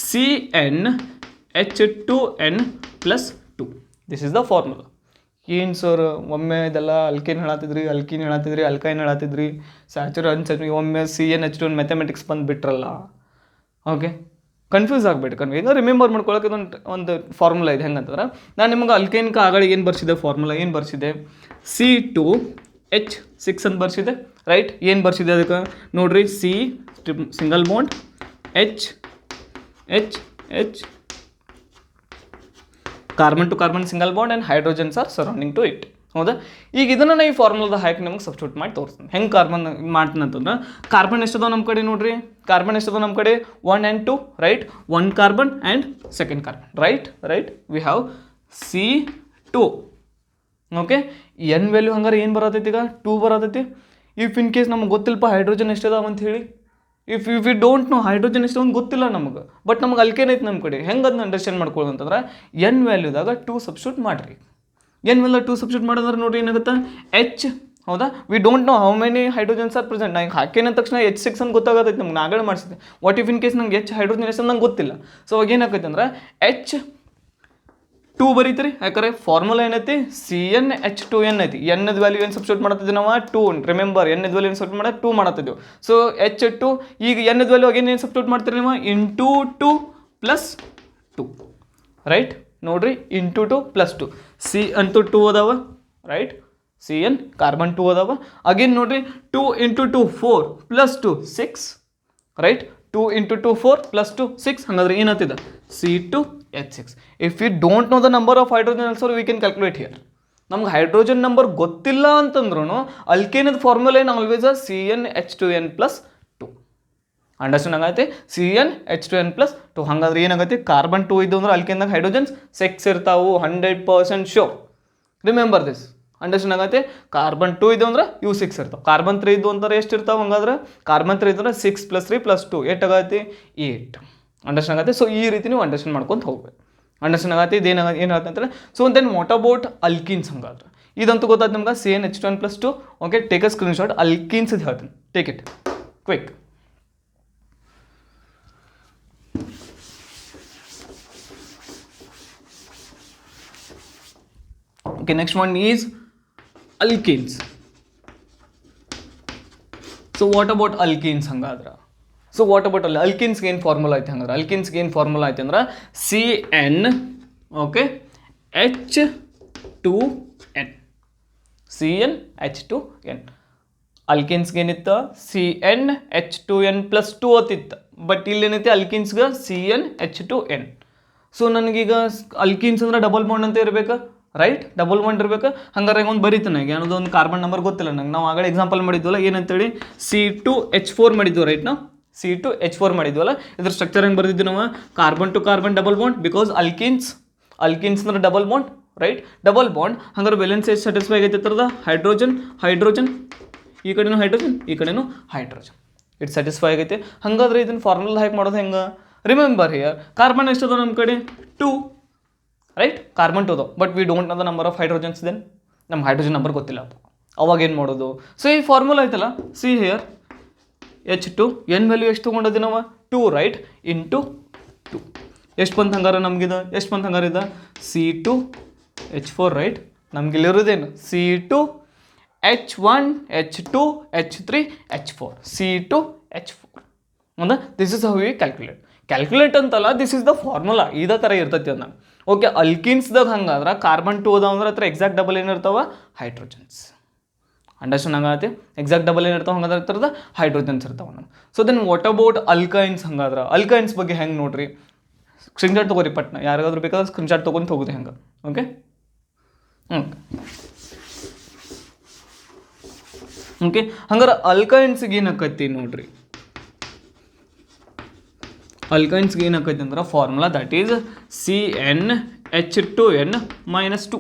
CnH2n+2. This is the formula. ಏನು ಸರ್ ಒಮ್ಮೆ ಇದೆಲ್ಲ ಅಲ್ಕೇನ್ ಹೇಳತ್ತಿದ್ರಿ, ಅಲ್ಕೀನ್ ಹೇಳತ್ತಿದ್ರಿ, ಅಲ್ಕೈನ್ ಹೇಳತ್ತಿದ್ರಿ, ಸ್ಯಾಚುರನ್ ಒಮ್ಮೆ CnH2 ಮ್ಯಾಥಮೆಟಿಕ್ಸ್ ಬಂದುಬಿಟ್ರಲ್ಲ. ಓಕೆ, ಕನ್ಫ್ಯೂಸ್ ಆಗಬೇಡಿ. ಈಗ ರಿಮೆಂಬರ್ ಮಾಡ್ಕೊಳ್ಳೋಕೆ ಒಂದು ಫಾರ್ಮುಲಾ ಇದೆ. ಹೆಂಗಂತಂದ್ರೆ ನಾನು ನಿಮ್ಗೆ ಅಲ್ಕೈನ್ಗೆ ಆಗಳಿಗೆ ಏನು ಬರ್ಸಿದೆ, ಫಾರ್ಮುಲಾ ಏನು ಬರ್ಸಿದೆ, C2H6 ಅಂತ ಬರ್ಸಿದೆ, ರೈಟ್. ಏನು ಬರ್ಸಿದೆ ಅದಕ್ಕೆ ನೋಡ್ರಿ, C single bond, H carbon to carbon single bond and hydrogens are surrounding to it. ಹೌದಾ, ಈಗ ಇದನ್ನು ನಾನು ಈ ಫಾರ್ಮುಲಾದ ಹಾಕಿ ನಿಮಗೆ ಸಬ್ಸ್ಟಿಟ್ಯೂಟ್ ಮಾಡಿ ತೋರಿಸ್ತೀನಿ. ಹೆಂಗೆ ಕಾರ್ಬನ್ ಮಾಡ್ತೀನಿ ಅಂತಂದ್ರೆ, ಕಾರ್ಬನ್ ಎಷ್ಟದ ನಮ್ಮ ಕಡೆ ನೋಡ್ರಿ, ಕಾರ್ಬನ್ ಎಷ್ಟದ ನಮ್ಮ ಕಡೆ 1 and 2, right. 1 carbon and second carbon, right. We have C2. Okay, N value ಹಂಗಾರೆ ಏನು ಬರತೈತಿ, ಈಗ 2 ಬರತೈತಿ. ಇಫ್ ಇನ್ ಕೇಸ್ ನಮ್ಗೆ ಗೊತ್ತಿಲ್ಲಪ್ಪ ಹೈಡ್ರೋಜನ್ ಎಷ್ಟದಾವ ಅಂತ ಹೇಳಿ, if we don't no hydrogen ಎಷ್ಟು ಒಂದು ಗೊತ್ತಿಲ್ಲ ನಮಗೆ, ಬಟ್ ನಮ್ಗೆ ಅಲ್ಕೇನ್ ಐತೆ ನಮ್ಮ ಕಡೆ, ಹೆಂಗೆ ಅದನ್ನ ಅಂಡರ್ಸ್ಟ್ಯಾಂಡ್ ಮಾಡ್ಕೊಳ್ಳೋದು ಅಂತಂದ್ರೆ ಎನ್ ವ್ಯಾಲ್ಯೂದಾಗ 2 ಸಬ್ಸ್ಟಿಟ್ಯೂಟ್ ಮಾಡಿರಿ. ಎನ್ ವ್ಯಾಲ್ಯೂ 2 ಸಬ್ಸ್ಟಿಟ್ಯೂಟ್ ಮಾಡೋದ್ರೆ ನೋಡ್ರಿ ಏನಾಗುತ್ತೆ, H. ಹೌದಾ, V don't know how many hydrogens are present. ನಾನು ಹಾಕೇನ ತಕ್ಷಣ H6 ಅಂತ ಗೊತ್ತಾಗತ್ತೈತೆ ನಮ್ಗೆ, ನಾಗಡೆ ಮಾಡಿಸಿದೆ. ವಾಟ್ ಇಫ್ ಇನ್ ಕೇಸ್ ನಂಗೆ ಹೈಡ್ರೋಜನ್ ಎಷ್ಟು ನಂಗೆ ಗೊತ್ತಿಲ್ಲ. ಸೊ ಅವಾಗ ಏನಾಗೈತೆ ಅಂದ್ರೆ H2 ಬರೀತೀರಿ, ಯಾಕಂದ್ರೆ ಫಾರ್ಮುಲಾ ಏನೈತಿ, CnH2n ಐತಿ. ಎನ್ನದ ವ್ಯಾಲ್ಯೂ ಏನು ಸಬ್ಸ್ಟಿಟ್ಯೂಟ್ ಮಾಡ್ತಿದ್ವಿ ನಾವು 2. ರಿಮೆಂಬರ್, ಎನ್ನದ ವ್ಯಾಲ್ಯೂ ಏನು ಸಬ್ಸ್ಟಿಟ್ಯೂಟ್ ಮಾಡೋದು 2 ಮಾಡ್ತಿದ್ದೆವು. ಸೊ H2, ಈಗ ಎನ್ನದ ವ್ಯಾಲ್ಯೂ ಅಗೇನ್ ಏನು ಸಬ್ಸ್ಟಿಟ್ಯೂಟ್ ಮಾಡ್ತೀರಿ ನೀವು, ಇಂಟು 2 + 2, ರೈಟ್. ನೋಡ್ರಿ, ಇಂಟು 2 + 2. C ಅಂತೂ 2 ಅದಾವ, ರೈಟ್. Cn ಕಾರ್ಬನ್ 2 ಅದಾವ. ಅಗೇನ್ ನೋಡ್ರಿ, 2 × 2 4 + 2 6, ರೈಟ್. 2 × 2 4 + 2 6. ಹಾಗಾದ್ರೆ ಏನಂತಿದೆ, C2H6. If you don't know the number of hydrogen also we can calculate here. ನಮ್ಗೆ ಹೈಡ್ರೋಜನ್ ನಂಬರ್ ಗೊತ್ತಿಲ್ಲ ಅಂತಂದ್ರೂ ಅಲ್ಕೇನದ ಫಾರ್ಮುಲಾ ಏನು ಆಲ್ವೇಸ್ CnH2n+2. ಅಂಡರ್ಸ್ಟ್ಯಾಂಡ್ ಆಗೈತೆ, CnH2n+2. ಹಾಗಾದ್ರೆ ಏನಾಗೈತಿ, ಕಾರ್ಬನ್ 2 ಇದ್ದು ಅಂದ್ರೆ ಅಲ್ಕೇನ್ದಾಗ ಹೈಡ್ರೋಜನ್ಸ್ 6 ಇರ್ತಾವು, 100% ಶೋರ್. ರಿಮೆಂಬರ್ ದಿಸ್, ಅಂಡರ್ಸ್ಟ್ಯಾಂಡ್ ಆಗೈತೆ. ಕಾರ್ಬನ್ 2 ಇದ್ದು ಅಂದ್ರೆ ಇವು 6 ಇರ್ತಾವೆ. ಕಾರ್ಬನ್ 3 ಇದ್ದು ಅಂತಾರೆ ಎಷ್ಟು ಇರ್ತಾವೆ, ಹಂಗಾದ್ರೆ ಕಾರ್ಬನ್ 3 ಇದ್ರೆ 6 + 3 + 2 8 ಆಗೈತಿ, 8. ಅಂಡರ್ಸ್ಟ್ಯಾಂಡ್ ಆಗತ್ತೆ. ಸೊ ಈ ರೀತಿ ನೀವು ಅಂಡರ್ಸ್ಟ್ಯಾಂಡ್ ಮಾಡ್ಕೊಂತ ಹೋಗ್ಬೇಕು. ಅಂಡರ್ಸ್ಟ್ಯಾಂಡ್ ಆಗತ್ತೆ. ಇದೇನು ಏನು ಹೇಳ್ತಂತಾರೆ. So then what about alkenes. ಹಂಗಾದ್ರೆ ಇದಂತೂ ಗೊತ್ತಾಯ್ತು ನಿಮ್ಗೆ, CnH2n+2. Okay, take a screenshot. Alkenes ಇದು ಹೇಳ್ತೀನಿ, take it quick. Okay, next one is alkenes. So what about alkenes ಹಂಗಾದ್ರೆ? So what about alkenes ಏನು ಫಾರ್ಮುಲಾ ಐತೆ ಹಂಗಾದ್ರೆ? alkenes ಏನು ಫಾರ್ಮುಲಾ ಐತೆ ಅಂದ್ರೆ CN, ಓಕೆ, H2n. CnH2n. ಅಲ್ಕೇನ್ಸ್ಗೆ ಏನಿತ್ತು, CnH2n+2 ಅತ್ತಿತ್ತು. ಬಟ್ ಇಲ್ಲೇನೈತಿ ಅಲ್ಕೀನ್ಸ್ಗೆ CnH2n. ಸೊ ನನಗೀಗ ಅಲ್ಕೀನ್ಸ್ ಅಂದ್ರೆ ಡಬಲ್ ಬಾಂಡ್ ಅಂತ ಇರಬೇಕು, ರೈಟ್. ಡಬಲ್ ಬಾಂಡ್ ಇರ್ಬೇಕು. ಹಂಗಾರೆ ಒಂದು ಬರೀತಾನೆ ಏನದು ಒಂದು ಕಾರ್ಬನ್ ನಂಬರ್ ಗೊತ್ತಿಲ್ಲ ನಂಗೆ. ನಾವು ಆಗಲೇ ಎಕ್ಸಾಂಪಲ್ ಮಾಡಿದ್ವಲ್ಲ, ಏನಂತೇಳಿ C2H4 ಮಾಡಿದ್ವಿ, ರೈಟ್. ನಾವು C2H4 ಮಾಡಿದ್ವಲ್ಲ, ಇದ್ರ ಸ್ಟ್ರಕ್ಚರ್ ಹೆಂಗೆ ಬರ್ದಿದ್ವಿ ನಾವು, carbon to carbon double bond. Because alkenes ಅಂದ್ರೆ double bond, right. Double bond. ಹಂಗಾರೆ ಬ್ಯಾಲೆನ್ಸ್ ಎಷ್ಟು ಸ್ಯಾಟಿಸ್ಫೈ ಆಗೈತೆ ಥರದ, ಹೈಡ್ರೋಜನ್ ಈ ಕಡೆನೂ ಹೈಡ್ರೋಜನ್, ಈ ಕಡೆನೂ ಹೈಡ್ರೋಜನ್. ಇಟ್ ಸ್ಯಾಟಿಸ್ಫೈ ಆಗೈತೆ. ಹಾಗಾದ್ರೆ ಇದನ್ನು ಫಾರ್ಮುಲಾ ಹಾಕಿ ಮಾಡೋದು ಹೆಂಗೆ, ರಿಮೆಂಬರ್ ಹಿಯರ್ ಕಾರ್ಬನ್ ಎಷ್ಟದ ನಮ್ಮ ಕಡೆ 2, ರೈಟ್. ಕಾರ್ಬನ್ 2 ಅದಾವ, but we don't know the number of hydrogens. Then ನಮ್ಮ ಹೈಡ್ರೋಜನ್ ನಂಬರ್ ಗೊತ್ತಿಲ್ಲ, ಅವಾಗ ಏನು ಮಾಡೋದು. ಸೊ ಈ ಫಾರ್ಮುಲಾ ಐತಲ್ಲ, see here H2 N value ಎಷ್ಟು ತೊಗೊಂಡದಿ ನಾವು 2, ರೈಟ್. ಇಂಟು 2 ಎಷ್ಟು ಬಂತು ಹಂಗಾರೆ ನಮಗಿದು, ಎಷ್ಟು ಬಂತು ಹಂಗಾರೆ ಇದು C2H4, right. ನಮಗಿಲ್ಲಿರೋದೇನು C2H1 H2 H3 H4 C2H4. ಅಂದ್ರೆ this is how we calculate ಅಂತಲ್ಲ, ದಿಸ್ ಇಸ್ ದ ಫಾರ್ಮುಲಾ. ಇದೇ ಥರ ಇರ್ತೈತಿ ಅದನ್ನ. ಓಕೆ, ಅಲ್ಕೀನ್ಸ್ದಾಗ ಹಂಗಾದ್ರೆ ಕಾರ್ಬನ್ 2 ಅದಾವ ಅಂದ್ರೆ ಹತ್ರ ಎಕ್ಸಾಕ್ಟ್ ಡಬಲ್ ಏನಿರ್ತಾವ, ಹೈಡ್ರೋಜನ್ಸ್. ಅಂಡರ್ಸ್ಟ್ಯಾಂಡ್ ಆಗತ್ತೆ. ಎಕ್ಸಾಕ್ಟ್ ಡಬಲ್ ಏನಿರ್ತಾವ ಹಂಗಾದ್ರೆ ಥರದ ಹೈಡ್ರೋಜನ್ಸ್ ಇರ್ತಾವ ನಮ್ಗೆ. So then what about alkynes. ಹಂಗಾದ್ರೆ ಅಲ್ಕೈನ್ಸ್ ಬಗ್ಗೆ ಹೆಂಗೆ ನೋಡ್ರಿ, ಸ್ಕ್ರೀನ್ಶಾಟ್ ತೊಗೋರಿ ಪಟ್ನ, ಯಾರಿಗಾದ್ರೂ ಬೇಕಾದ್ರೆ ಸ್ಕ್ರೀನ್ಶಾಟ್ ತೊಗೊಂಡು ಹೋಗುತ್ತೆ ಹೆಂಗೆ. Okay, okay. ಹಂಗಾರೆ ಅಲ್ಕೈನ್ಸ್ಗೆ ಏನಾಕೈತಿ ನೋಡ್ರಿ, ಅಲ್ಕೈನ್ಸ್ಗೆ ಏನಾಕೈತಿ ಅಂದ್ರೆ ಫಾರ್ಮುಲಾ ದಟ್ ಈಸ್ CnH2n-2.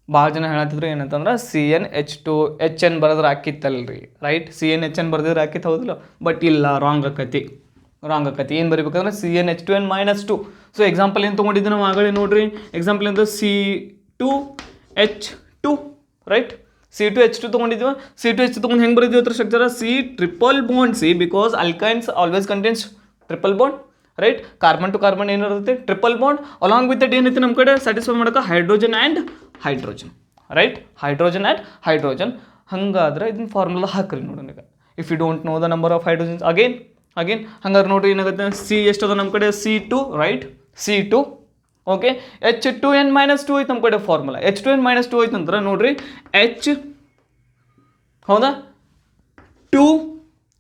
ಭಾಳ ಜನ ಹೇಳತ್ತಿದ್ರು ಏನಂತಂದ್ರೆ CnH2HN ಬರೆದ್ರೆ ಹಾಕಿತ್ತಲ್ರಿ, ರೈಟ್. CnHN ಬರೆದಿದ್ರೆ ಹಾಕಿತ್ತು, ಹೌದಿಲ್ಲ. ಬಟ್ ಇಲ್ಲ, ರಾಂಗ್ ಆಕೈತಿ. ಏನು ಬರೀಬೇಕಂದ್ರೆ CnH2n-2. ಸೊ ಎಕ್ಸಾಂಪಲ್ ಏನು ತೊಗೊಂಡಿದ್ದು ನಾವು ಆಗಲೇ ನೋಡ್ರಿ. ಎಕ್ಸಾಂಪಲ್ ಅಂದ್ರೆ C2H2 ರೈಟ್ C2H2 ತೊಗೊಂಡಿದ್ವಿ. C2H2 ತೊಗೊಂಡು ಹೆಂಗೆ ಬರೀತೀವಿ ಅದ್ರ structure C triple bond C because alkynes always contains triple bond right. Carbon to carbon ಏನಿರುತ್ತೆ triple bond. Along with that ಏನೈತೆ ನಮ್ಮ ಕಡೆ ಸ್ಯಾಟಿಸ್ಫೈ ಮಾಡೋಕೆ hydrogen and hydrogen right. Hydrogen and hydrogen. ಹಂಗಾದ್ರೆ ಇದನ್ನ ಫಾರ್ಮುಲಾ ಹಾಕ್ರಿ ನೋಡೋಣ ಈಗ. If you don't know the number of hydrogens again ಹಂಗಾರೆ ನೋಡ್ರಿ ಏನಾಗುತ್ತೆ C ಎಷ್ಟದ ನಮ್ಮ ಕಡೆ C2 right. C2 okay. H2n - 2 ಐತೆ ನಮ್ಮ ಕಡೆ ಫಾರ್ಮುಲಾ. H2n - 2 ಐತೆ ನಂತರ ನೋಡ್ರಿ H ಹೌದಾ 2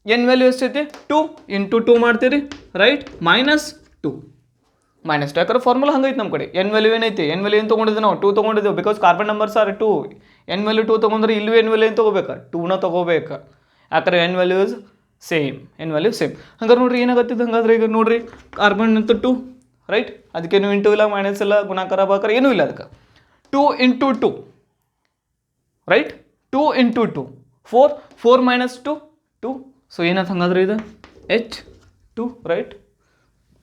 n ವ್ಯಾಲ್ಯೂ ಎಷ್ಟೈತಿ 2 × 2 ಮಾಡ್ತೀರಿ ರೈಟ್ -2 ಯಾಕಂದ್ರೆ ಫಾರ್ಮುಲಾ ಹಂಗೈತೆ ನಮ್ಮ ಕಡೆ. n ವ್ಯಾಲ್ಯೂ ಏನೈತಿ n ವ್ಯಾಲ್ಯೂ ಏನು ತೊಗೊಂಡಿದ್ದೆ ನಾವು 2 ತೊಗೊಂಡಿದ್ದೇವೆ because carbon numbers are 2. n value 2 ತೊಗೊಂಡ್ರೆ ಇಲ್ಲೂ n ವ್ಯಾಲ್ಯೂ ಏನು ತೊಗೋಬೇಕಾ 2ನ ತೊಗೋಬೇಕು ಯಾಕಂದ್ರೆ n ವ್ಯಾಲ್ಯೂಸ್ ಸೇಮ್ ಹಂಗಾರೆ ನೋಡ್ರಿ ಏನಾಗತ್ತಿದ್ದು. ಹಂಗಾದ್ರೆ ಈಗ ನೋಡ್ರಿ ಕಾರ್ಬನ್ ಅಂತ 2 ರೈಟ್. ಅದಕ್ಕೇನು ಇಂಟು ಇಲ್ಲ ಮೈನಸ್ ಇಲ್ಲ ಗುಣಾಕಾರ ಬಾಕಾರ ಏನೂ ಇಲ್ಲ ಅದಕ್ಕೆ. 2 × 2 ರೈಟ್. 2 × 2 4 - 2 ಸೊ ಏನಾಯ್ತು ಹಂಗಾದ್ರೆ ಇದು H2 ರೈಟ್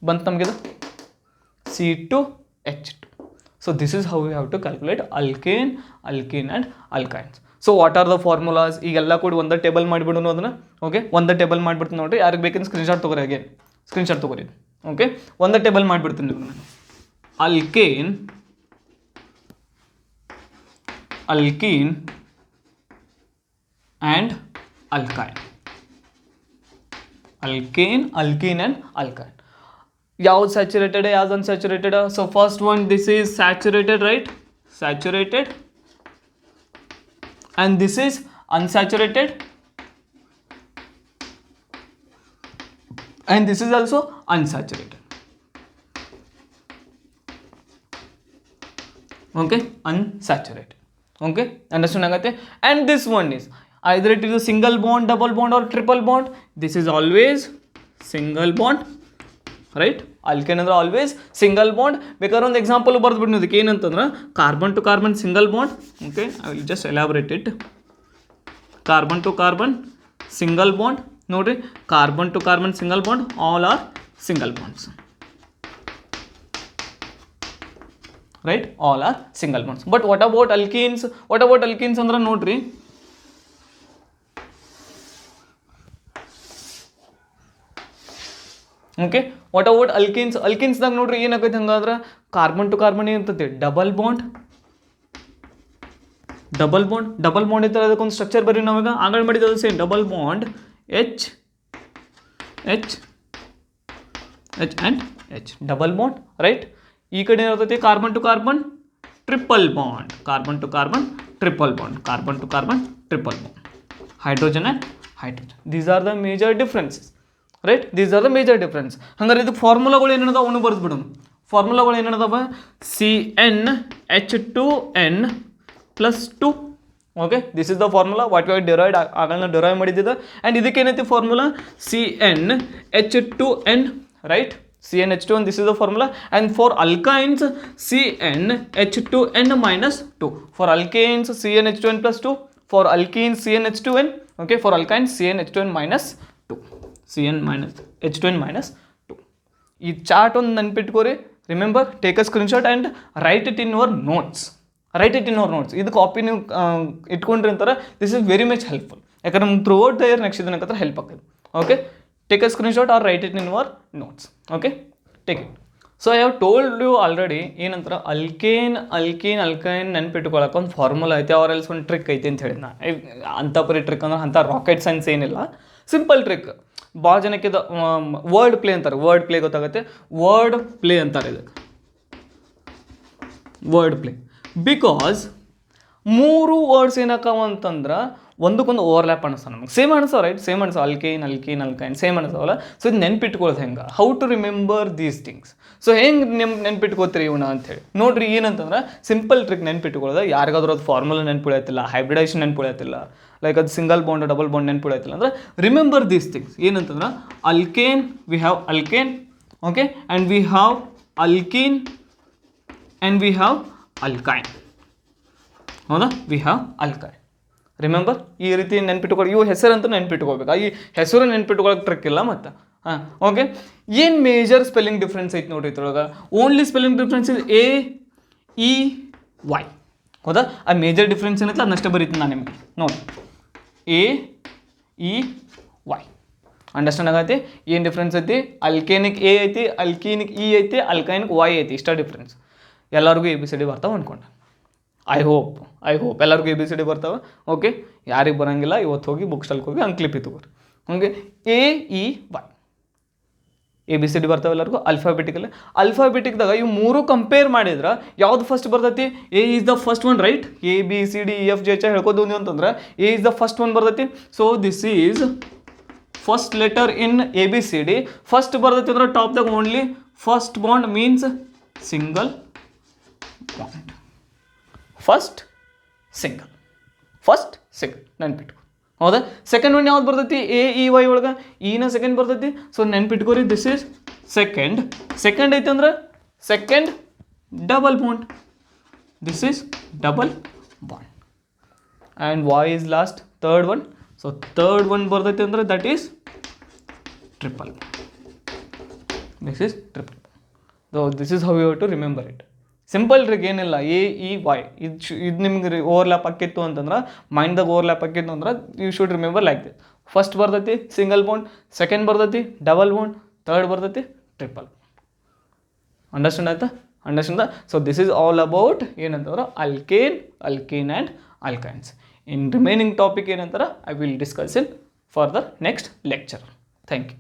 ಬಂತು ನಮಗಿದು C2H2. So this is how you have to calculate alkane and alkynes. So what are the formulas ಈಗೆಲ್ಲ ಕೂಡ ಒಂದೇ ಟೇಬಲ್ ಮಾಡಿಬಿಡೋಣ ಅದನ್ನು. ಓಕೆ ಒಂದೇ ಟೇಬಲ್ ಮಾಡಿಬಿಡ್ತೀನಿ ನೋಡಿರಿ. ಯಾರಿಗೆ ಬೇಕಂದ್ರೆ ಸ್ಕ್ರೀನ್ಶಾಟ್ ತೊಗೊರಿ ಅಗೇನ್ ಸ್ಕ್ರೀನ್ಶಾಟ್ ತೊಗೊರಿ. ಓಕೆ ಒಂದೇ ಟೇಬಲ್ ಮಾಡಿಬಿಡ್ತೀನಿ ನಾನು. Alkane and alkyne. Alkane and alkyne. ಯಾವ್ದು ಸ್ಯಾಚುರೇಟೆಡ್ ಯಾವ್ದು unsaturated. So first one this is saturated right. Saturated and this is unsaturated and this is also unsaturated. Okay, unsaturated. Okay, understand agate. And this one is either it is a single bond, double bond or triple bond. This is always single bond right. Alkane ಅಂದ್ರೆ ಆಲ್ವೇಸ್ ಸಿಂಗಲ್ ಬಾಂಡ್. ಬೇಕಾದ್ರೆ ಒಂದು ಎಕ್ಸಾಂಪಲ್ ಬರ್ದುಬಿಟ್ಟು ಇದಕ್ಕೆ ಏನಂತಂದ್ರೆ carbon to carbon single bond. Okay I will just elaborate it. Carbon to carbon single bond ನೋಡ್ರಿ. Carbon to carbon single bond all are single bonds right. All are single bonds. But what about alkenes ಅಂದ್ರೆ ನೋಡ್ರಿ ಓಕೆ. ವಾಟ್ ಅಬೌಟ್ ಅಲ್ಕಿನ್ಸ್ದಾಗ ನೋಡ್ರಿ ಏನಾಗೈತೆ ಹಂಗಾದ್ರೆ ಕಾರ್ಬನ್ ಟು ಕಾರ್ಬನ್ ಏನಿರ್ತೈತಿ ಡಬಲ್ ಬಾಂಡ್ ಇರ್ತಾರೆ. ಅದಕ್ಕೊಂದು ಸ್ಟ್ರಕ್ಚರ್ ಬರ್ರಿ ನಾವೀಗ ಆಗ ಮಾಡಿದ್ದು same double bond H and H double bond right. ಈ ಕಡೆ ಏನಿರ್ತೈತಿ carbon to carbon triple bond. Hydrogen and hydrogen. These are the major differences right. These are the major difference. ಹಂಗಾರೆ ಇದು ಫಾರ್ಮುಲಾಗಳು ಏನೇನದಾವ ಅವನು ಬರೆದ್ಬಿಡೋಣ. ಫಾರ್ಮುಲಾಗಳು ಏನೇನದಾವ CnH2n + 2. Okay this is the formula what you derived ಆಗಲನ್ನ ಡಿರೈವ್ ಮಾಡಿದ್ದಿದೆ. ಆ್ಯಂಡ್ ಇದಕ್ಕೇನೈತಿ formula CnH2n right. CnH2n this is the formula. And for alkynes CnH2n - 2. For alkanes CnH2n + 2. For alkenes CnH2n. Okay, for alkynes CnH2n - 2. H2n - 2. ಈ ಚಾರ್ಟ್ ಒಂದು ನೆನ್ಪಿಟ್ಕೋರಿ. Remember take a screenshot and write it in your notes. ಇದು ಕಾಪಿ ನೀವು ಇಟ್ಕೊಂಡ್ರಿ ಅಂತಾರೆ. This is very much helpful. ಯಾಕಂದ್ರೆ ನಮ್ಗೆ throughout the year next ಇದನ್ನ ಹೆಲ್ಪ್ ಆಗ್ತದೆ. Okay take a screenshot or write it in your notes. Okay take it. So I have told you already ಏನಂತಾರೆ ಅಲ್ಕೈನ್ ನೆನ್ಪಿಟ್ಕೊಳಕ್ಕೆ ಒಂದು ಫಾರ್ಮುಲಾ ಐತೆ ಅವ್ರ ಎಲ್ಸ್ ಒಂದು ಟ್ರಿಕ್ ಐತೆ ಅಂತ ಹೇಳಿದ್ನ. ಅಂಥ ಪರಿ ಟ್ರಿಕ್ ಅಂದ್ರೆ ಅಂಥ ರಾಕೆಟ್ ಸೈನ್ಸ್ ಏನಿಲ್ಲ, ಸಿಂಪಲ್ ಟ್ರಿಕ್. ಭಾಳ ಜನಕ್ಕೆ ಇದು ವರ್ಡ್ ಪ್ಲೇ ಅಂತಾರೆ. ವರ್ಡ್ ಪ್ಲೇ ಗೊತ್ತಾಗುತ್ತೆ. ವರ್ಡ್ ಪ್ಲೇ ಅಂತಾರೆ ಇದಕ್ಕೆ. ವರ್ಡ್ ಪ್ಲೇ ಬಿಕಾಸ್ 3 ವರ್ಡ್ಸ್ ಏನಕ್ಕವ ಅಂತಂದ್ರೆ ಒಂದಕ್ಕೊಂದು ಓವರ್ಲ್ಯಾಪ್ ಅನಿಸ್ತಾವೆ ನಮಗೆ. ಸೇಮ್ ಅನಿಸ್ತಾವೆ ರೈಟ್. ಸೇಮ್ ಅನಿಸ್ತಾವೆ ಅಲ್ಕೈನ್ ಸೇಮ್ ಅನಿಸ್ತಾವಲ್ಲ. ಸೊ ಇದು ನೆನ್ಪಿಟ್ಕೊಳ್ಳೋದು ಹೆಂಗೆ, how to remember these things. So ಹೆಂಗೆ ನೆನ್ಪಿಟ್ಕೋತೀರಿ ಇವನ್ನ ಅಂಥೇಳಿ ನೋಡ್ರಿ. ಏನಂತಂದ್ರೆ ಸಿಂಪಲ್ ಟ್ರಿಕ್ ನೆನ್ಪಿಟ್ಕೊಳ್ಳೋದು. ಯಾರಿಗಾದ್ರೂ ಅದು ಫಾರ್ಮುಲಾ ನೆನ್ಪಿಡತ್ತಿಲ್ಲ, ಹೈಬ್ರಿಡೈಸೇಷನ್ ನೆನ್ಪಿಡತ್ತಿಲ್ಲ, ಲೈಕ್ ಅದು ಸಿಂಗಲ್ ಬಾಂಡ್ ಡಬಲ್ ಬಾಂಡ್ ನೆನ್ಪಿಡತ್ತಿಲ್ಲ ಅಂದ್ರೆ ರಿಮೆಂಬರ್ ದೀಸ್ ಥಿಂಗ್ಸ್. ಏನಂತಂದ್ರೆ alkane we have alkane. Okay and we have alkene and we have alkyne. ಹೌದಾ, ವಿ ಹ್ಯಾವ್ ಅಲ್ಕೈನ್. ರಿಮೆಂಬರ್ ಈ ರೀತಿ ನೆನ್ಪಿಟ್ಕೊಳ್ಳಿ. ಇವು ಹೆಸರಂತೂ ನೆನ್ಪಿಟ್ಕೋಬೇಕು. ಈ ಹೆಸರು ನೆನ್ಪಿಟ್ಕೊಳ್ಳೋಕೆ ಟ್ರಿಕ್ ಇಲ್ಲ ಮತ್ತು. ಹಾಂ ಓಕೆ. ಏನು ಮೇಜರ್ ಸ್ಪೆಲ್ಲಿಂಗ್ ಡಿಫ್ರೆನ್ಸ್ ಐತೆ ನೋಡ್ರಿ ಇದ್ರೊಳಗೆ. Only spelling difference is AEY. ಹೌದಾ? ಆ ಮೇಜರ್ ಡಿಫ್ರೆನ್ಸ್ ಏನೈತೆ ಅದನ್ನಷ್ಟೇ ಬರೀತೀನಿ ನಾನು ನಿಮಗೆ. ನೋಡಿ ಎ ಇ ವೈ ಅಂಡರ್ಸ್ಟ್ಯಾಂಡ್ ಆಗೈತಿ? ಏನು ಡಿಫ್ರೆನ್ಸ್ ಐತಿ? ಅಲ್ಕೇನಿಕ್ ಎ ಐತಿ, ಅಲ್ಕೀನಿಕ್ ಇ ಐತಿ, ಅಲ್ಕೈನಿಕ್ ವೈ ಐತಿ, ಇಷ್ಟ ಡಿಫ್ರೆನ್ಸ್. ಎಲ್ಲರಿಗೂ ಎ ಬಿ ಸಿ ಡಿ ಬರ್ತಾವೆ ಅಂದ್ಕೊಂಡೆ. ಐ ಹೋಪ್ ಎಲ್ಲರಿಗೂ ಎ ಬಿ ಸಿ ಡಿ ಬರ್ತಾವೆ. ಓಕೆ, ಯಾರಿಗೆ ಬರೋಂಗಿಲ್ಲ ಇವತ್ತು ಹೋಗಿ ಬುಕ್ ಸ್ಟಾಲ್ಗೆ ಹೋಗಿ ಅಂಕ್ಲಿಪಿ ತಗೋರಿ. ಹಂಗೆ A E Y A B C D ಬರ್ತಾವೆ ಎಲ್ಲರಿಗೂ ಅಲ್ಫಾಬೆಟಿಕ್ದಾಗ ಇವು ಮೂರು ಕಂಪೇರ್ ಮಾಡಿದ್ರೆ ಯಾವ್ದು ಫಸ್ಟ್ ಬರ್ತೈತಿ? A is the first one, right? A B C D E F G H ಹೇಳ್ಕೋದು ನೀವು ಅಂತಂದ್ರೆ A is the first one ಬರ್ತೈತಿ. So this is first letter in A B C D. First ಬರ್ತೈತಿ ಅಂದ್ರೆ ಟಾಪ್ದಾಗ only first bond means single bond. First single ನೆನ್ಪಿಟ್ಕೊ. ಹೌದಾ? ಸೆಕೆಂಡ್ ಒನ್ ಯಾವ್ದು ಬರ್ತೈತಿ? ಎ ಇ ವೈ ಒಳಗೆ ಇನ ಸೆಕೆಂಡ್ ಬರ್ತೈತಿ. ಸೊ ನೆನ್ಪಿಟ್ಕೋರಿ, ದಿಸ್ ಈಸ್ ಸೆಕೆಂಡ್ ಐತಿ ಅಂದ್ರೆ second double bond. This is double bond. And Y is last, third one. So third one ಬರ್ತೈತಿ ಅಂದ್ರೆ that is triple. This is triple. So this is how you have to remember it. Simple trick ಏನಿಲ್ಲ. ಎ ಇ ವೈ ಇದು ನಿಮ್ಗೆ ಓವರ್ಲ್ಯಾಪ್ ಆಕಿತ್ತು ಅಂತಂದ್ರೆ, ಮೈಂಡ್ದಾಗ ಓವರ್ಲ್ಯಾಪ್ ಆಕಿತ್ತು ಅಂದ್ರೆ you should remember like this. First ಬರ್ತೈತಿ ಸಿಂಗಲ್ ಬಾಂಡ್, ಸೆಕೆಂಡ್ ಬರ್ತೈತಿ ಡಬಲ್ ಬಾಂಡ್, ಥರ್ಡ್ ಬರ್ತೈತಿ ಟ್ರಿಪಲ್. ಅಂಡರ್ಸ್ಟ್ಯಾಂಡ್ ಆಯ್ತಾ? So this is all about ಏನಂತಂದ್ರೆ alkane and alkynes. In remaining topic ಏನಂತಾರೆ I will discuss in for the next lecture. Thank you.